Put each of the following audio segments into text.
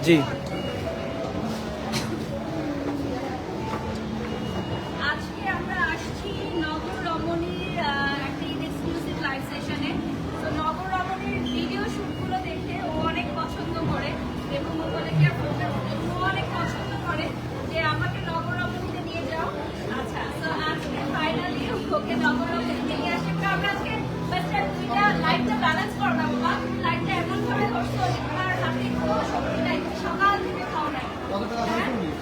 জি আজকে আমরা আসছি নগর রমণীর একটা এক্সক্লুসিভ লাইভ সেশনে। তো নগর রমণীর ভিডিও শুটগুলো দেখে ও অনেক পছন্দ করে এবং ও বলে কি ও অনেক পছন্দ করে যে আমাকে নগর রমণীতে নিয়ে যাও। আচ্ছা, তো আজকে ফাইনালি ওকে নগর রমণীতে নিয়ে আসি। আমরা আজকে দুইটা লাইভটা ব্যালেন্স করো না বাবা, লাইভটা এমন ভাবে করছো যে তোমার হাতে কোনো শক্তি নাই, সকাল থেকে খাও নাই,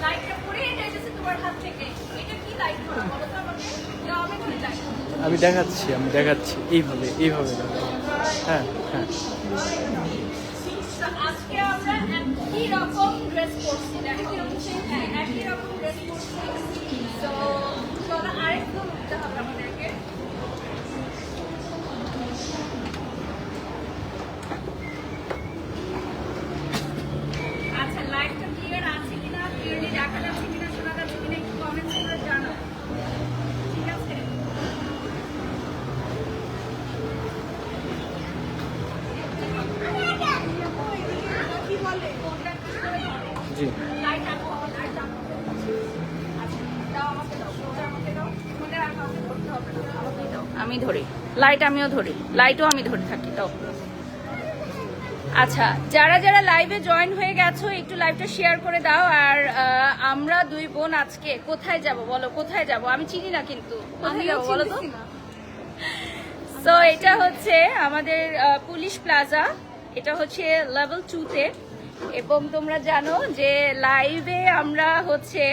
লাইভটা পুড়িয়ে যাইতেছে তোমার হাত থেকে। এটা কি লাইভ করা বলো তো আমাকে? আমি করে যাই, আমি দেখাচ্ছি এইভাবে দেখাবো। হ্যাঁ হ্যাঁ তো আজকে আমরা একই রকম ড্রেস পরছি, একই রকম ড্রেস পরছি। তো চলো আরেকটু উঠতে হবে আমাদেরকে। আচ্ছা, লাইভটা ক্লিয়ার আছে কিনা, ক্লিয়ারলি দেখা যাচ্ছে কিনা, শোনা যাচ্ছে কিনা একটু কমেন্টস করে জানাও, ঠিক আছে? জি আমি ধরি লাইট, আমিও ধরি লাইটও, আমি ধরে থাকি। তো আচ্ছা, যারা যারা লাইভে জয়েন হয়ে গেছো একটু লাইভটা শেয়ার করে দাও। আর আমরা দুই বোন আজকে কোথায় যাব বলো, কোথায় যাব? আমি চিনি না কিন্তু, কোথায় যাবো বলো তো? তো এটা হচ্ছে আমাদের পুলিশ প্লাজা, এটা হচ্ছে লেভেল 2-তে। এবং তোমরা জানো যে লাইভে আমরা হচ্ছে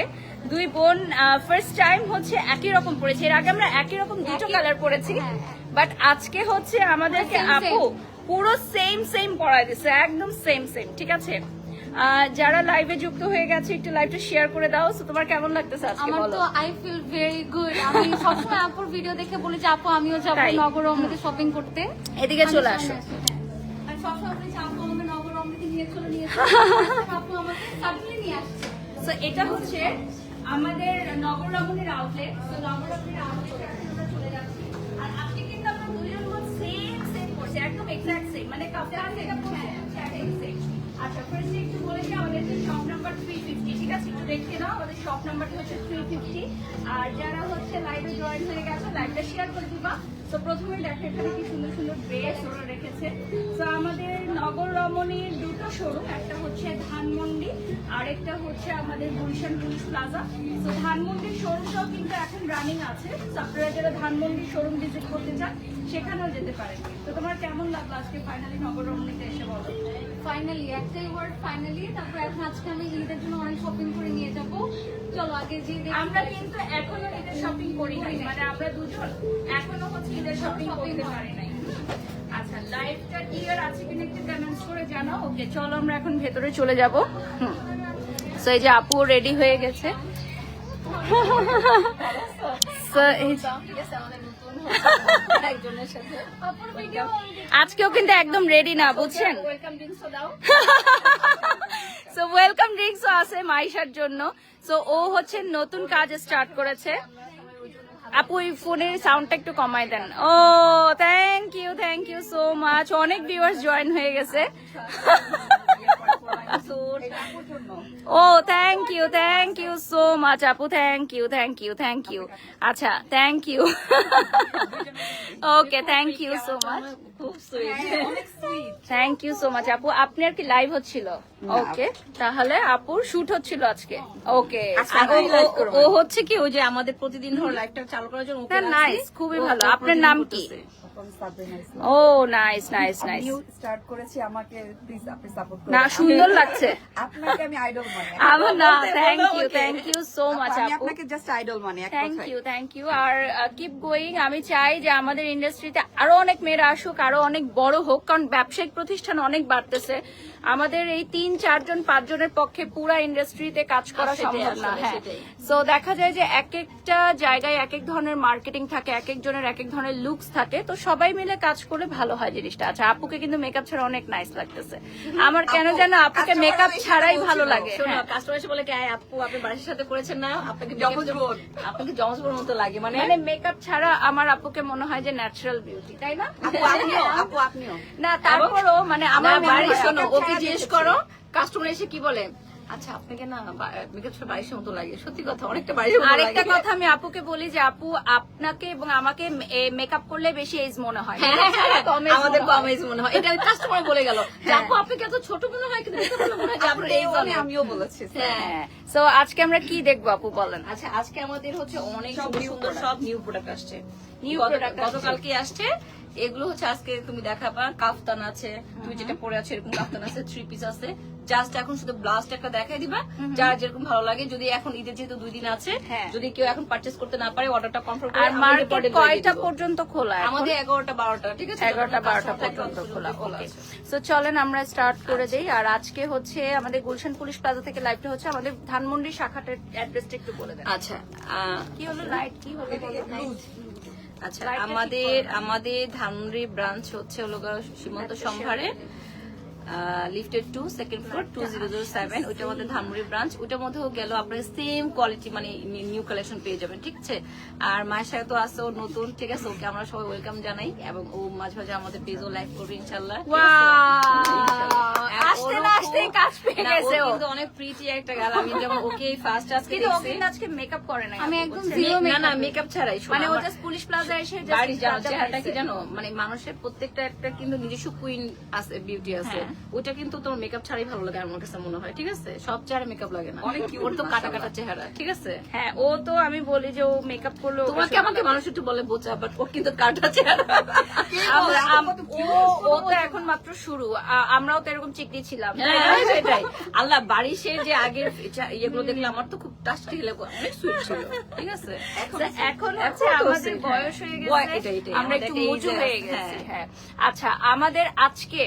দুই বোন ফার্স্ট টাইম হচ্ছে একই রকম পরেছি। এর আগে আমরা একই রকম দুটো কালার পরেছি, বাট আজকে হচ্ছে আমাদেরকে আপু পুরো সেম পরাই দিছে, একদম সেম। ঠিক আছে, যারা লাইভে যুক্ত হয়ে গেছে একটু লাইভটা শেয়ার করে দাও। সো তোমার কেমন লাগতেছে আজকে আমার বলো? তো আই ফিল ভেরি গুড। আমি সবসময় আপুর ভিডিও দেখে বলি যে আপু আমিও যাবো তাই? নগর রমণীতে শপিং করতে। এদিকে চলে আসো। আমি সবসময় বলি যে আপু আমাকে নগর রমণীতে নিয়ে চলো আপু আমাকে সাডেনলি নিয়ে আসছে। তো এটা হচ্ছে আমাদের নগর রমণীর আউটলেট। তো নগর রমণীর আউটলেটে আমরা চলে যাচ্ছি। আর আজকে কিন্তু আমরা দুজন বোন সেম করছি, একদম এক্সাক্ট সেম, মানে কাপড় থেকে পড়ছে সেম। আচ্ছা, ফার্স্টে একটু বলে দিই আমাদের যে শপ নাম্বার 350, ঠিক আছে? একটু দেখে নাও, আমাদের শপ নাম্বারটা হচ্ছে 350। আর যারা হচ্ছে লাইভে জয়েন হয়ে গেছে লাইভটা শেয়ার করে দিবা। তো প্রথমে দেখো এখানে কি সুন্দর সুন্দর ড্রেস ওরা রেখেছে। তো আমাদের নগর রমণীর দুটো শোরুম, একটা হচ্ছে ধানমন্ডি আর একটা হচ্ছে আমাদের গুলশান পুলিশ প্লাজা। তো ধানমন্ডির শোরুমটাও কিন্তু এখন রানিং আছে। তো আপনারা যারা ধানমন্ডির শোরুম ভিজিট করতে চান সেখানেও যেতে পারেন। তো তোমার কেমন লাগলো আজকে ফাইনালি নগর রমণীতে এসে বলো? ফাইনালি, একটাই ওয়ার্ড ফাইনালি। তারপর এখন আজকে আমি ঈদের জন্য অনেক শপিং করে নিয়ে যাবো। চলো আগে যে আমরা কিন্তু এখনো ঈদের শপিং করি নাই, মানে আমরা দুজন এখনো হচ্ছে ঈদের শপিং করতে পারি নাই। আচ্ছা, লাইভটা ক্লিয়ার আছে কিনা একটু কমেন্টস করে জানাও। ওকে, চলো আমরা এখন ভেতরে চলে যাব। সো এই যে আপু রেডি হয়ে গেছে। আজকেও কিন্তু একদম রেডি না, বুঝছেন? সো ওয়েলকাম ড্রিঙ্কসও আছে মাইশার জন্য। সো ও হচ্ছে নতুন কাজ স্টার্ট করেছে। আপু এই ফোনের সাউন্ডটা একটু কমাই দেন। ও থ্যাংক ইউ সো মাচ। অনেক ভিউয়ার্স জয়েন হয়ে গেছে। ও থ্যাংক ইউ সো মাচ আপু, থ্যাংক ইউ। আচ্ছা, thank you. Okay, thank you so much, thank you so much আপু। আপনি আর কি লাইভ হচ্ছিল? ওকে, তাহলে আপুর শুট হচ্ছিল আজকে। ওকে, ও হচ্ছে কি ওই যে আমাদের প্রতিদিন ধর লাইভটা চালু করার জন্য। নাইস, খুবই ভালো। আপনার নাম কি? ও নাইস। স্টার্ট করেছি, আমাকে প্লিজ আপনি সাপোর্ট করুন। না, সুন্দর লাগছে আপনাকে আমি আইডল মানি। আমার না, থ্যাংক ইউ সো মাচ আমি আপু, আপনাকে জাস্ট আইডল মানি। Thank you. আর কিপ গোয়িং। আমি চাই যে আমাদের ইন্ডাস্ট্রিতে আরো অনেক মেয়েরা আসুক, আরো অনেক বড় হোক, কারণ ব্যবসায়িক প্রতিষ্ঠান অনেক বাড়তেছে। আমাদের এই 3-4 জন 5 জনের পক্ষে পুরা ইন্ডাস্ট্রিতে কাজ করা সম্ভব না। হ্যাঁ, সো দেখা যায় যে এক একটা জায়গায় এক এক ধরনের মার্কেটিং থাকে, এক একজনের এক এক ধরনের লুকস থাকে। তো সবাই মিলে কাজ করলে ভালো হয় জিনিসটা। আচ্ছা, আপুকে কিন্তু মেকআপ ছাড়া অনেক নাইস লাগতেছে। আমার কেন যেন আপুকে মেকআপ ছাড়াই ভালো লাগে। কাস্টমার এসে বলে কি আপু আপনি বাড়ির সাথে করেছেন না, আপনাকে জমজ বোন মতো লাগে। মানে মেকআপ ছাড়া আমার আপুকে মনে হয় যে ন্যাচারাল বিউটি, তাই না? আপু আমি আপু আপনিও না তারপরও মানে আমার আমার বাড়ি মনে হয় শোনো এটা ওকে ছাড়া জিজ্ঞেস দেখেছি। করো কাস্টমার এসে কি বলে আচ্ছা আপনাকে না মেকআপ ছোট বাড়ির মতো লাগে সত্যি কথা অনেকটা বাড়ির মতো আরেকটা লাগে কথা আমি আপুকে বলি যে আপু আপনাকে এবং আমাকে মেকআপ করলে বেশি এজ মনে হয় হ্যাঁ, হ্যাঁ, হ্যাঁ, কম age আমাদের মনে হয়। কম এজ মনে হয় এটা কাস্টমার বলে গেল যে হ্যাঁ। আপু আপনাকে এত ছোট মনে হয় কিন্তু দেখতে মনে হয় যে আপনার এই আমিও বলেছি হ্যাঁ সো আজকে আমরা কি দেখবো আপু বলেন। আচ্ছা আজকে আমাদের হচ্ছে অনেক সব সুন্দর new সুন্দর product। সব নিউ প্রোডাক্ট আসছে New product আসছে। গতকালকে আসছে এগুলো হচ্ছে আজকে তুমি দেখাবা কাফতান আছে তুমি যেটা পরে আছো এরকম কাফতান আছে 3 পিস আছে জাস্ট এখন শুধু ব্লাস্ট একটা দেখাই দিবা যার যেরকম ভালো লাগে যদি এখন ঈদের যেহেতু 2 দিন আছে হ্যাঁ। যদি কেউ এখন পারচেজ করতে না পারে অর্ডারটা কনফার্ম করে আর আমাদের মার্কেট পরে দিয়ে কয়টা দিব। পর্যন্ত খোলা এখন? আমাদের 11টা 12টা ঠিক আছে 11টা 12টা পর্যন্ত খোলা ওকে সো চলেন আমরা স্টার্ট করে দেই। আর আজকে হচ্ছে আমাদের গুলশান পুলিশ প্লাজা থেকে লাইভটা হচ্ছে আমাদের ধানমন্ডি শাখাটার অ্যাড্রেসটা একটু বলে দেন। আচ্ছা কি হলো লাইট কি হলো আচ্ছা Light টা ঠিক আমাদের ধানমন্ডি ব্রাঞ্চ হচ্ছে হলো সীমান্ত সম্ভারে লিফটেড 2 সেকেন্ড ফ্লোর 2007 ওইটা আমাদের ধানমন্ডি ব্রাঞ্চ ওইটার মধ্যেও গেল আপনারা সেম কোয়ালিটি মানে নিউ কালেকশন পেয়ে যাবেন ঠিক আছে। আর মায়ের সাথে তো আছে ও নতুন ঠিক আছে ওকে আমরা সবাই ওয়েলকাম জানাই এবং ও মাঝে মাঝে আমাদের পেজও লাইভ করবে ইনশাআল্লাহ। আসতে না আসতে কাজ পেয়ে গেছে ও। কিন্তু অনেক প্রিটি একটা গাল আমি যেমন ওকে ফার্স্ট আজকে কিন্তু ও দেখছি কিন্তু আজকে মেকআপ করে নাই আমি আপু একদম বলছে। zero না না makeup মেকআপ ছাড়াই শোনো, মানে ও আমার- জাস্ট পুলিশ প্লাজা এসে বাড়ি জানো just চেহারাটা কি বানাইছে। জানো মানে মানুষের প্রত্যেকটা একটা কিন্তু নিজস্ব কুইন আছে বিউটি আছে হ্যাঁ। ওটা কিন্তু তোমার মেকআপ ছাড়াই ভালো লাগে আমার কাছে মনে হয় ঠিক আছে সব চেহারা মেকআপ লাগে না অনেক ওর তো কাটা কাটা চেহারা ঠিক আছে। হ্যাঁ ও তো আমি বলি যে ও মেকআপ করলো তোমাকে আমাকে মানুষ একটু বলে বোঝা বাট ও কিন্তু কাটা চেহারা ও তো এখন মাত্র শুরু আমরাও তো এরকম চিকনি ছিলাম হ্যাঁ, সেটাই আল্লাহ বারিশের যে আগের ইয়েগুলো দেখলে আমার তো খুব টাস্টি লেগে অনেক সুইট ছিল ঠিক আছে এখন হচ্ছে এখন তো আমাদের হচ্ছে, বয়স হয়ে হ্যাঁ। গেছে এটাই, আমরা একটু আমাদের মুজু age হয়ে আছে, গেছি হ্যাঁ। হ্যাঁ আচ্ছা আমাদের আজকে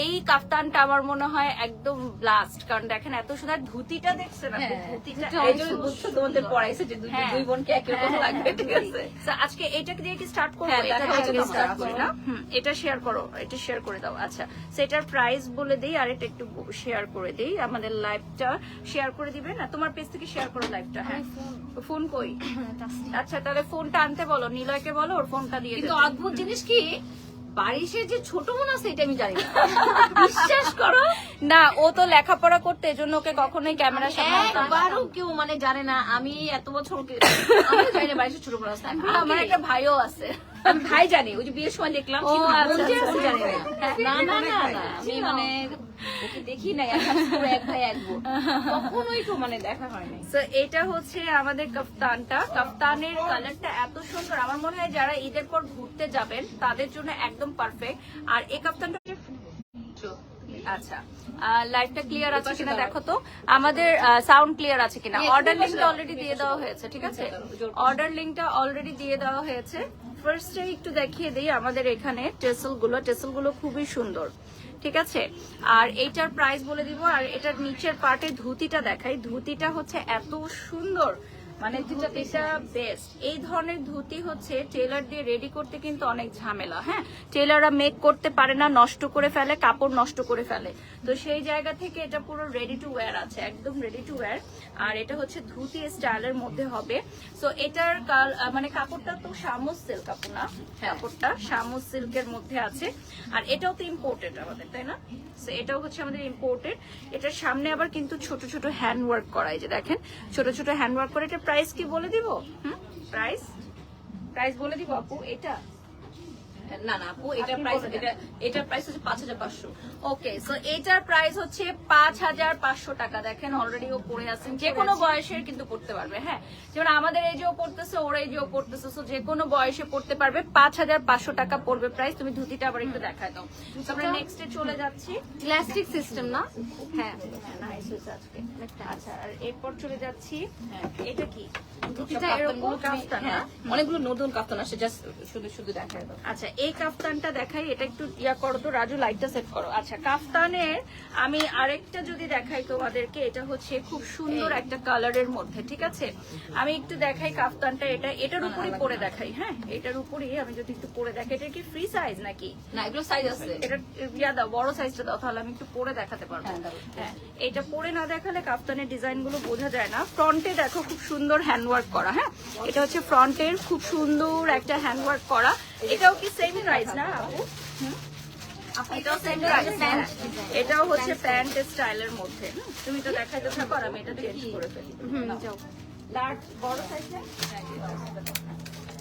এই কাফতানটা আমার মনে হয় একদম ব্লাস্ট কারণ দেখেন এত সুন্দর ধুতিটা দেখছেন আপনি হ্যাঁ, ধুতিটা এই জন্য বুঝছো তোমাদের পড়াইছে যে হ্যাঁ। দুই বোনকে একই রকম লাগবে ঠিক আছে। So, আজকে এটাকে দিয়ে কি স্টার্ট করবো? হ্যাঁ, এটা দেখা দিয়ে যাক স্টার্ট আমরা করি না এটা শেয়ার করো এটা শেয়ার করে দাও আচ্ছা সেটার প্রাইস বলে দেই আর এটা একটু শেয়ার করে দেই আমাদের লাইভটা শেয়ার করে দিবে না তোমার পেজ থেকে শেয়ার করো লাইভটা হ্যাঁ ফোন কই আচ্ছা তাহলে ফোনটা আনতে বলো নিলয়কে বলো ওর ফোনটা দিয়ে কিন্তু দিতে। অদ্ভুত জিনিস কি বারিশের যে ছোট বোন আছে এটা আমি জানি না বিশ্বাস করো না ও তো লেখাপড়া করতে এজন্য ওকে কখনোই ক্যামেরার সামনে আনতে হয় না। একবারও কেউ মানে জানে না আমি এত বছর আমি জানি না বারিশের ছোট বোন আছে আমার একটা ভাইও আছে আমি ভাই জানি ওই যে বিয়ের সময় দেখলাম ও, কিন্তু আচ্ছা, বোন যে আচ্ছা। আছে জানি না না না না আমি মানে ওকে দেখি নাই এখন পুরো এক ভাই এক বোন কখনোই তো মানে দেখা হয় নাই তো এটা হচ্ছে আমাদের কাফতানটা কাফতানের কালারটা এত সুন্দর আমার মনে হয় যারা ঈদের পর ঘুরতে যাবেন তাদের জন্য একদম পারফেক্ট আর এই কাফতানটা আচ্ছা লাইটটা ক্লিয়ার আছে কিনা দেখো তো আমাদের সাউন্ড ক্লিয়ার আছে কিনা অর্ডার লিঙ্কটা অলরেডি দিয়ে দেওয়া হয়েছে ঠিক আছে অর্ডার লিঙ্কটা অলরেডি দিয়ে দেওয়া হয়েছে ফার্স্টে একটু দেখিয়ে দিই আমাদের এখানে টেসেল গুলো খুবই সুন্দর ঠিক আছে আর এইটার প্রাইস বলে দিব আর এটার নিচের পার্টে ধুতিটা দেখাই ধুতিটা হচ্ছে এত সুন্দর মানে ধুতিটা বেস্ট এই ধরনের ধুতি হচ্ছে টেলার দিয়ে রেডি করতে কিন্তু অনেক ঝামেলা হ্যাঁ টেলাররা মেক করতে পারে না নষ্ট করে ফেলে কাপড় নষ্ট করে ফেলে তো সেই জায়গা থেকে এটা পুরো রেডি টু ওয়্যার আছে একদম রেডি টু ওয়্যার আর এটা হচ্ছে ধুতি স্টাইলের মধ্যে হবে সো এটার মানে কাপড়টা তো শামুস সিল্ক কাপড় না কাপড়টা শামুস সিল্কের মধ্যে আছে আর এটাও তো ইম্পোর্টেড আমাদের তাই না সো এটাও হচ্ছে আমাদের ইম্পোর্টেড এটার সামনে আবার কিন্তু ছোট ছোট হ্যান্ড ওয়ার্ক করা এই যে দেখেন ছোট ছোট হ্যান্ড ওয়ার্ক করে এটা প্রাইস কি বলে দিব প্রাইস বলে দিব আপু এটা না না আপু এটা আপনি প্রাইস বলে দেন। এটার প্রাইস হচ্ছে 5500 ওকে সো এটার প্রাইস হচ্ছে 5500 টাকা দেখেন অলরেডি ও পরে আছেন যে কোনো বয়সের কিন্তু পড়তে পারবে হ্যাঁ যেমন আমাদের এই যে ও পড়তেছে ওরা এই যে ও পড়তেছে সো যে কোনো বয়সে পড়তে পারবে 5500 টাকা পড়বে প্রাইস তুমি ধুতিটা আবার একটু দেখায় দাও তো আমরা নেক্সটে চলে যাচ্ছি ইলাস্টিক সিস্টেম না হ্যাঁ নাইস হয়েছে আজকে আচ্ছা আর এরপর চলে যাচ্ছি এটা কি ধুতিটা এরকম কাফতান না অনেকগুলো নতুন কাফতান আসে জাস্ট শুধু শুধু দেখায় দাও আচ্ছা এই কাফতানটা দেখাই এটা একটু ইয়া করো তো রাজু লাইটটা সেট করো আচ্ছা আচ্ছা কাফতানের আমি আরেকটা যদি দেখাই তোমাদেরকে, এটা হচ্ছে খুব সুন্দর একটা কালারের মধ্যে, ঠিক আছে? আমি একটু দেখাই কাফতানটা, এটার উপরই পরে দেখাই। হ্যাঁ, এটার উপরই আমি যদি একটু পরে দেখাই। এটা কি ফ্রি সাইজ নাকি? না, এগুলো সাইজ আছে। এটা দাও, বড় সাইজটা দাও, তাহলে আমি একটু পরে দেখাতে পারবো। হ্যাঁ, এটা পরে না দেখালে কাফতানের ডিজাইন গুলো বোঝা যায় না। ফ্রন্টে দেখো খুব সুন্দর হ্যান্ডওয়ার্ক করা। হ্যাঁ, এটা হচ্ছে ফ্রন্টের খুব সুন্দর একটা হ্যান্ডওয়ার্ক করা। এটাও কি সেম প্রাইস না আপু? এটাও সেম প্রাইস। এটাও হচ্ছে প্যান্ট স্টাইলের মধ্যে। তুমি তো দেখাইতে থাকো আর আমি এটা চেঞ্জ করে ফেলি। লার্জ বড় সাইজে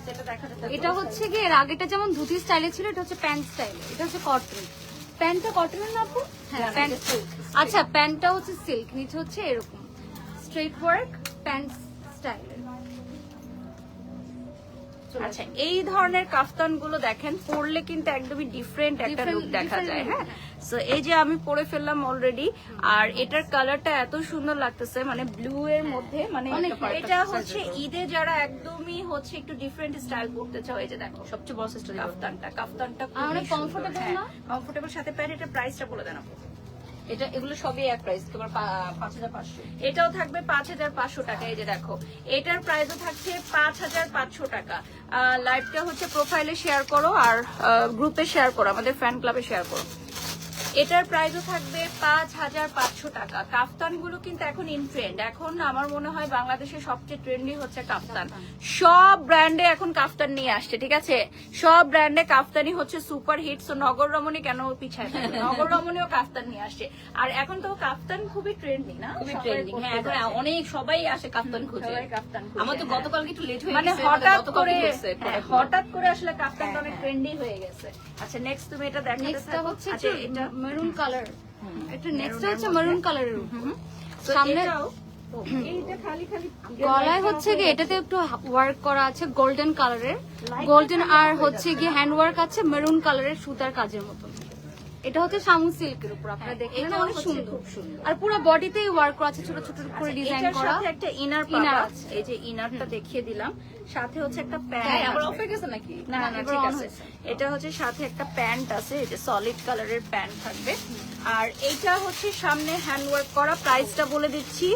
সেটা দেখাতে থাকো। এটা হচ্ছে গিয়ে এর আগেটা যেমন ধুতি স্টাইলে ছিল, এটা হচ্ছে প্যান্ট স্টাইলে। এটা হচ্ছে কটন। প্যান্টটা কটনের না আপু? হ্যাঁ, প্যান্ট সিল্ক। আচ্ছা, প্যান্টটা হচ্ছে সিল্ক, নিচে হচ্ছে এরকম স্ট্রেট ওয়ার্ক প্যান্ট স্টাইলের। আচ্ছা, এই ধরনের কাফতান গুলো দেখেন পরলে কিন্তু একদমই ডিফারেন্ট একটা লুক দেখা যায়। হ্যাঁ, সো এই যে আমি পরে ফেললাম অলরেডি, আর এটার কালারটা এত সুন্দর লাগতেছে, মানে ব্লু এর মধ্যে, মানে এটা হচ্ছে ঈদে যারা একদমই হচ্ছে একটু ডিফারেন্ট স্টাইল করতে চাও, এই যে দেখো সবচেয়ে বড় সাইজটা কাফতানটা অনেক কমফোর্টেবল না? কমফোর্টেবল সাথে প্যান্ট। এটা প্রাইসটা বলে দেন আপু। এটা এগুলো সবই এক প্রাইস, তোমার 5500। এটাও থাকবে 5500 টাকা। এই যে দেখো, এটার প্রাইসও থাকছে 5500 টাকা। লাইভটা হচ্ছে প্রোফাইলে শেয়ার করো আর গ্রুপে শেয়ার করো, আমাদের ফ্যান ক্লাবে শেয়ার করো। এটার প্রাইসও থাকবে 5500 টাকা। কাফতান গুলো কিন্তু এখন ইন ট্রেন্ড। এখন আমার মনে হয় বাংলাদেশে সবচেয়ে ট্রেন্ডি হচ্ছে কাফতান। সব ব্র্যান্ডে এখন কাফতান নিয়ে আসছে, ঠিক আছে? সব ব্র্যান্ডে কাফতানি হচ্ছে সুপার হিট। সো নগর রমণী কেন পিছায় থাকবে? নগর রমণীও কাফতান নিয়ে আসছে। আর এখন তো কাফতান খুবই ট্রেন্ডি না? খুবই ট্রেন্ডিং। হ্যাঁ, এখন অনেক সবাই আসে কাফতান খুঁজে। সবাই কাফতান খুঁজে। আমার তো গতকালকে একটু লেট হয়ে মানে গেছে, হঠাৎ করে আসলে কাফতানটা অনেক ট্রেন্ডি হয়ে গেছে। আচ্ছা, নেক্সট তুমি এটা দেখাতে নেক্সটটা থাকো। হচ্ছে আচ্ছা, এটা মেরুন কালার। এটা নেক্সটটা হচ্ছে মেরুন কালারের উপর। সামনে গলায় হচ্ছে গিয়ে এটাতে একটু ওয়ার্ক করা আছে গোল্ডেন কালারের, গোল্ডেন আর হচ্ছে গিয়ে হ্যান্ড ওয়ার্ক আছে মেরুন কালারের সুতার কাজের মতন। এটা হচ্ছে শামু সিল্কের উপর, আপনারা দেখেন এটা অনেক হচ্ছে সুন্দর। খুব সুন্দর। আর পুরো বডিতেই ওয়ার্ক করা আছে, ছোট ছোট করে ডিজাইন এটার করা। সাথে একটা ইনার Inner আছে, এই যে ইনারটা দেখিয়ে দিলাম। সাথে হচ্ছে একটা হ্যাঁ, প্যান্ট। আবার অফ হয়ে গেছে নাকি? না না, এবার ঠিক on আছে। হয়েছে। এটা হচ্ছে সাথে একটা প্যান্ট আছে, এই যে সলিড কালারের প্যান্ট থাকবে। আর এইটা হচ্ছে সামনে হ্যান্ড ওয়ার্ক করা। প্রাইসটা বলে দিচ্ছি,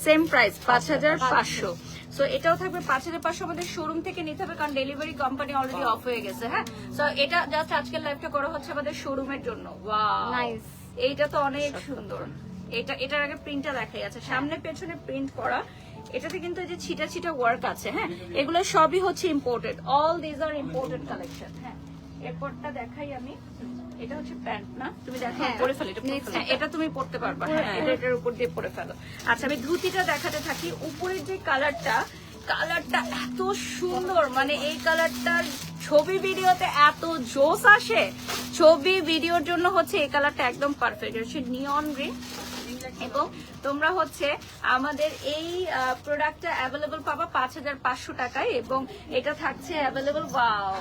সেম প্রাইস 5500। সো এটাও থাকবে 5500। আমাদের শোরুম থেকে নিতে হবে, কারণ ডেলিভারি কোম্পানি অলরেডি অফ হয়ে গেছে। হ্যাঁ, সো এটা জাস্ট আজকের লাইভটা করা হচ্ছে আমাদের শোরুমের জন্য। Wow, Nice. এইটা তো অনেক সুন্দর। এটার আগে প্রিন্টটা দেখাই আছে, সামনে পেছনে প্রিন্ট করা। এটাতে কিন্তু এই যে ছিটা ছিটা ওয়ার্ক আছে। হ্যাঁ, এগুলো সবই হচ্ছে imported. All this are imported collection. হ্যাঁ, এরপরটা দেখাই আমি। এটা হচ্ছে প্যান্ট না? তুমি দেখো, হ্যাঁ, পরে ফেলো। হ্যাঁ, এটা তুমি পরতে পারবা। হ্যাঁ, এটার উপর দিয়ে পরে ফেলো। আচ্ছা, আমি ধুতিটা দেখাতে থাকি। উপরের যে কালারটা এত সুন্দর, মানে এই কালারটার ছবি ভিডিওতে এত জোস আসে। ছবি ভিডিওর জন্য হচ্ছে এই কালারটা একদম পারফেক্ট। হচ্ছে নিয়ন গ্রিন। এবং তোমরা হচ্ছে আমাদের এই প্রোডাক্টটা অ্যাভেলেবল পাবা 5500 টাকায়, এবং এটা থাকছে অ্যাভেলেবল। ওয়াও,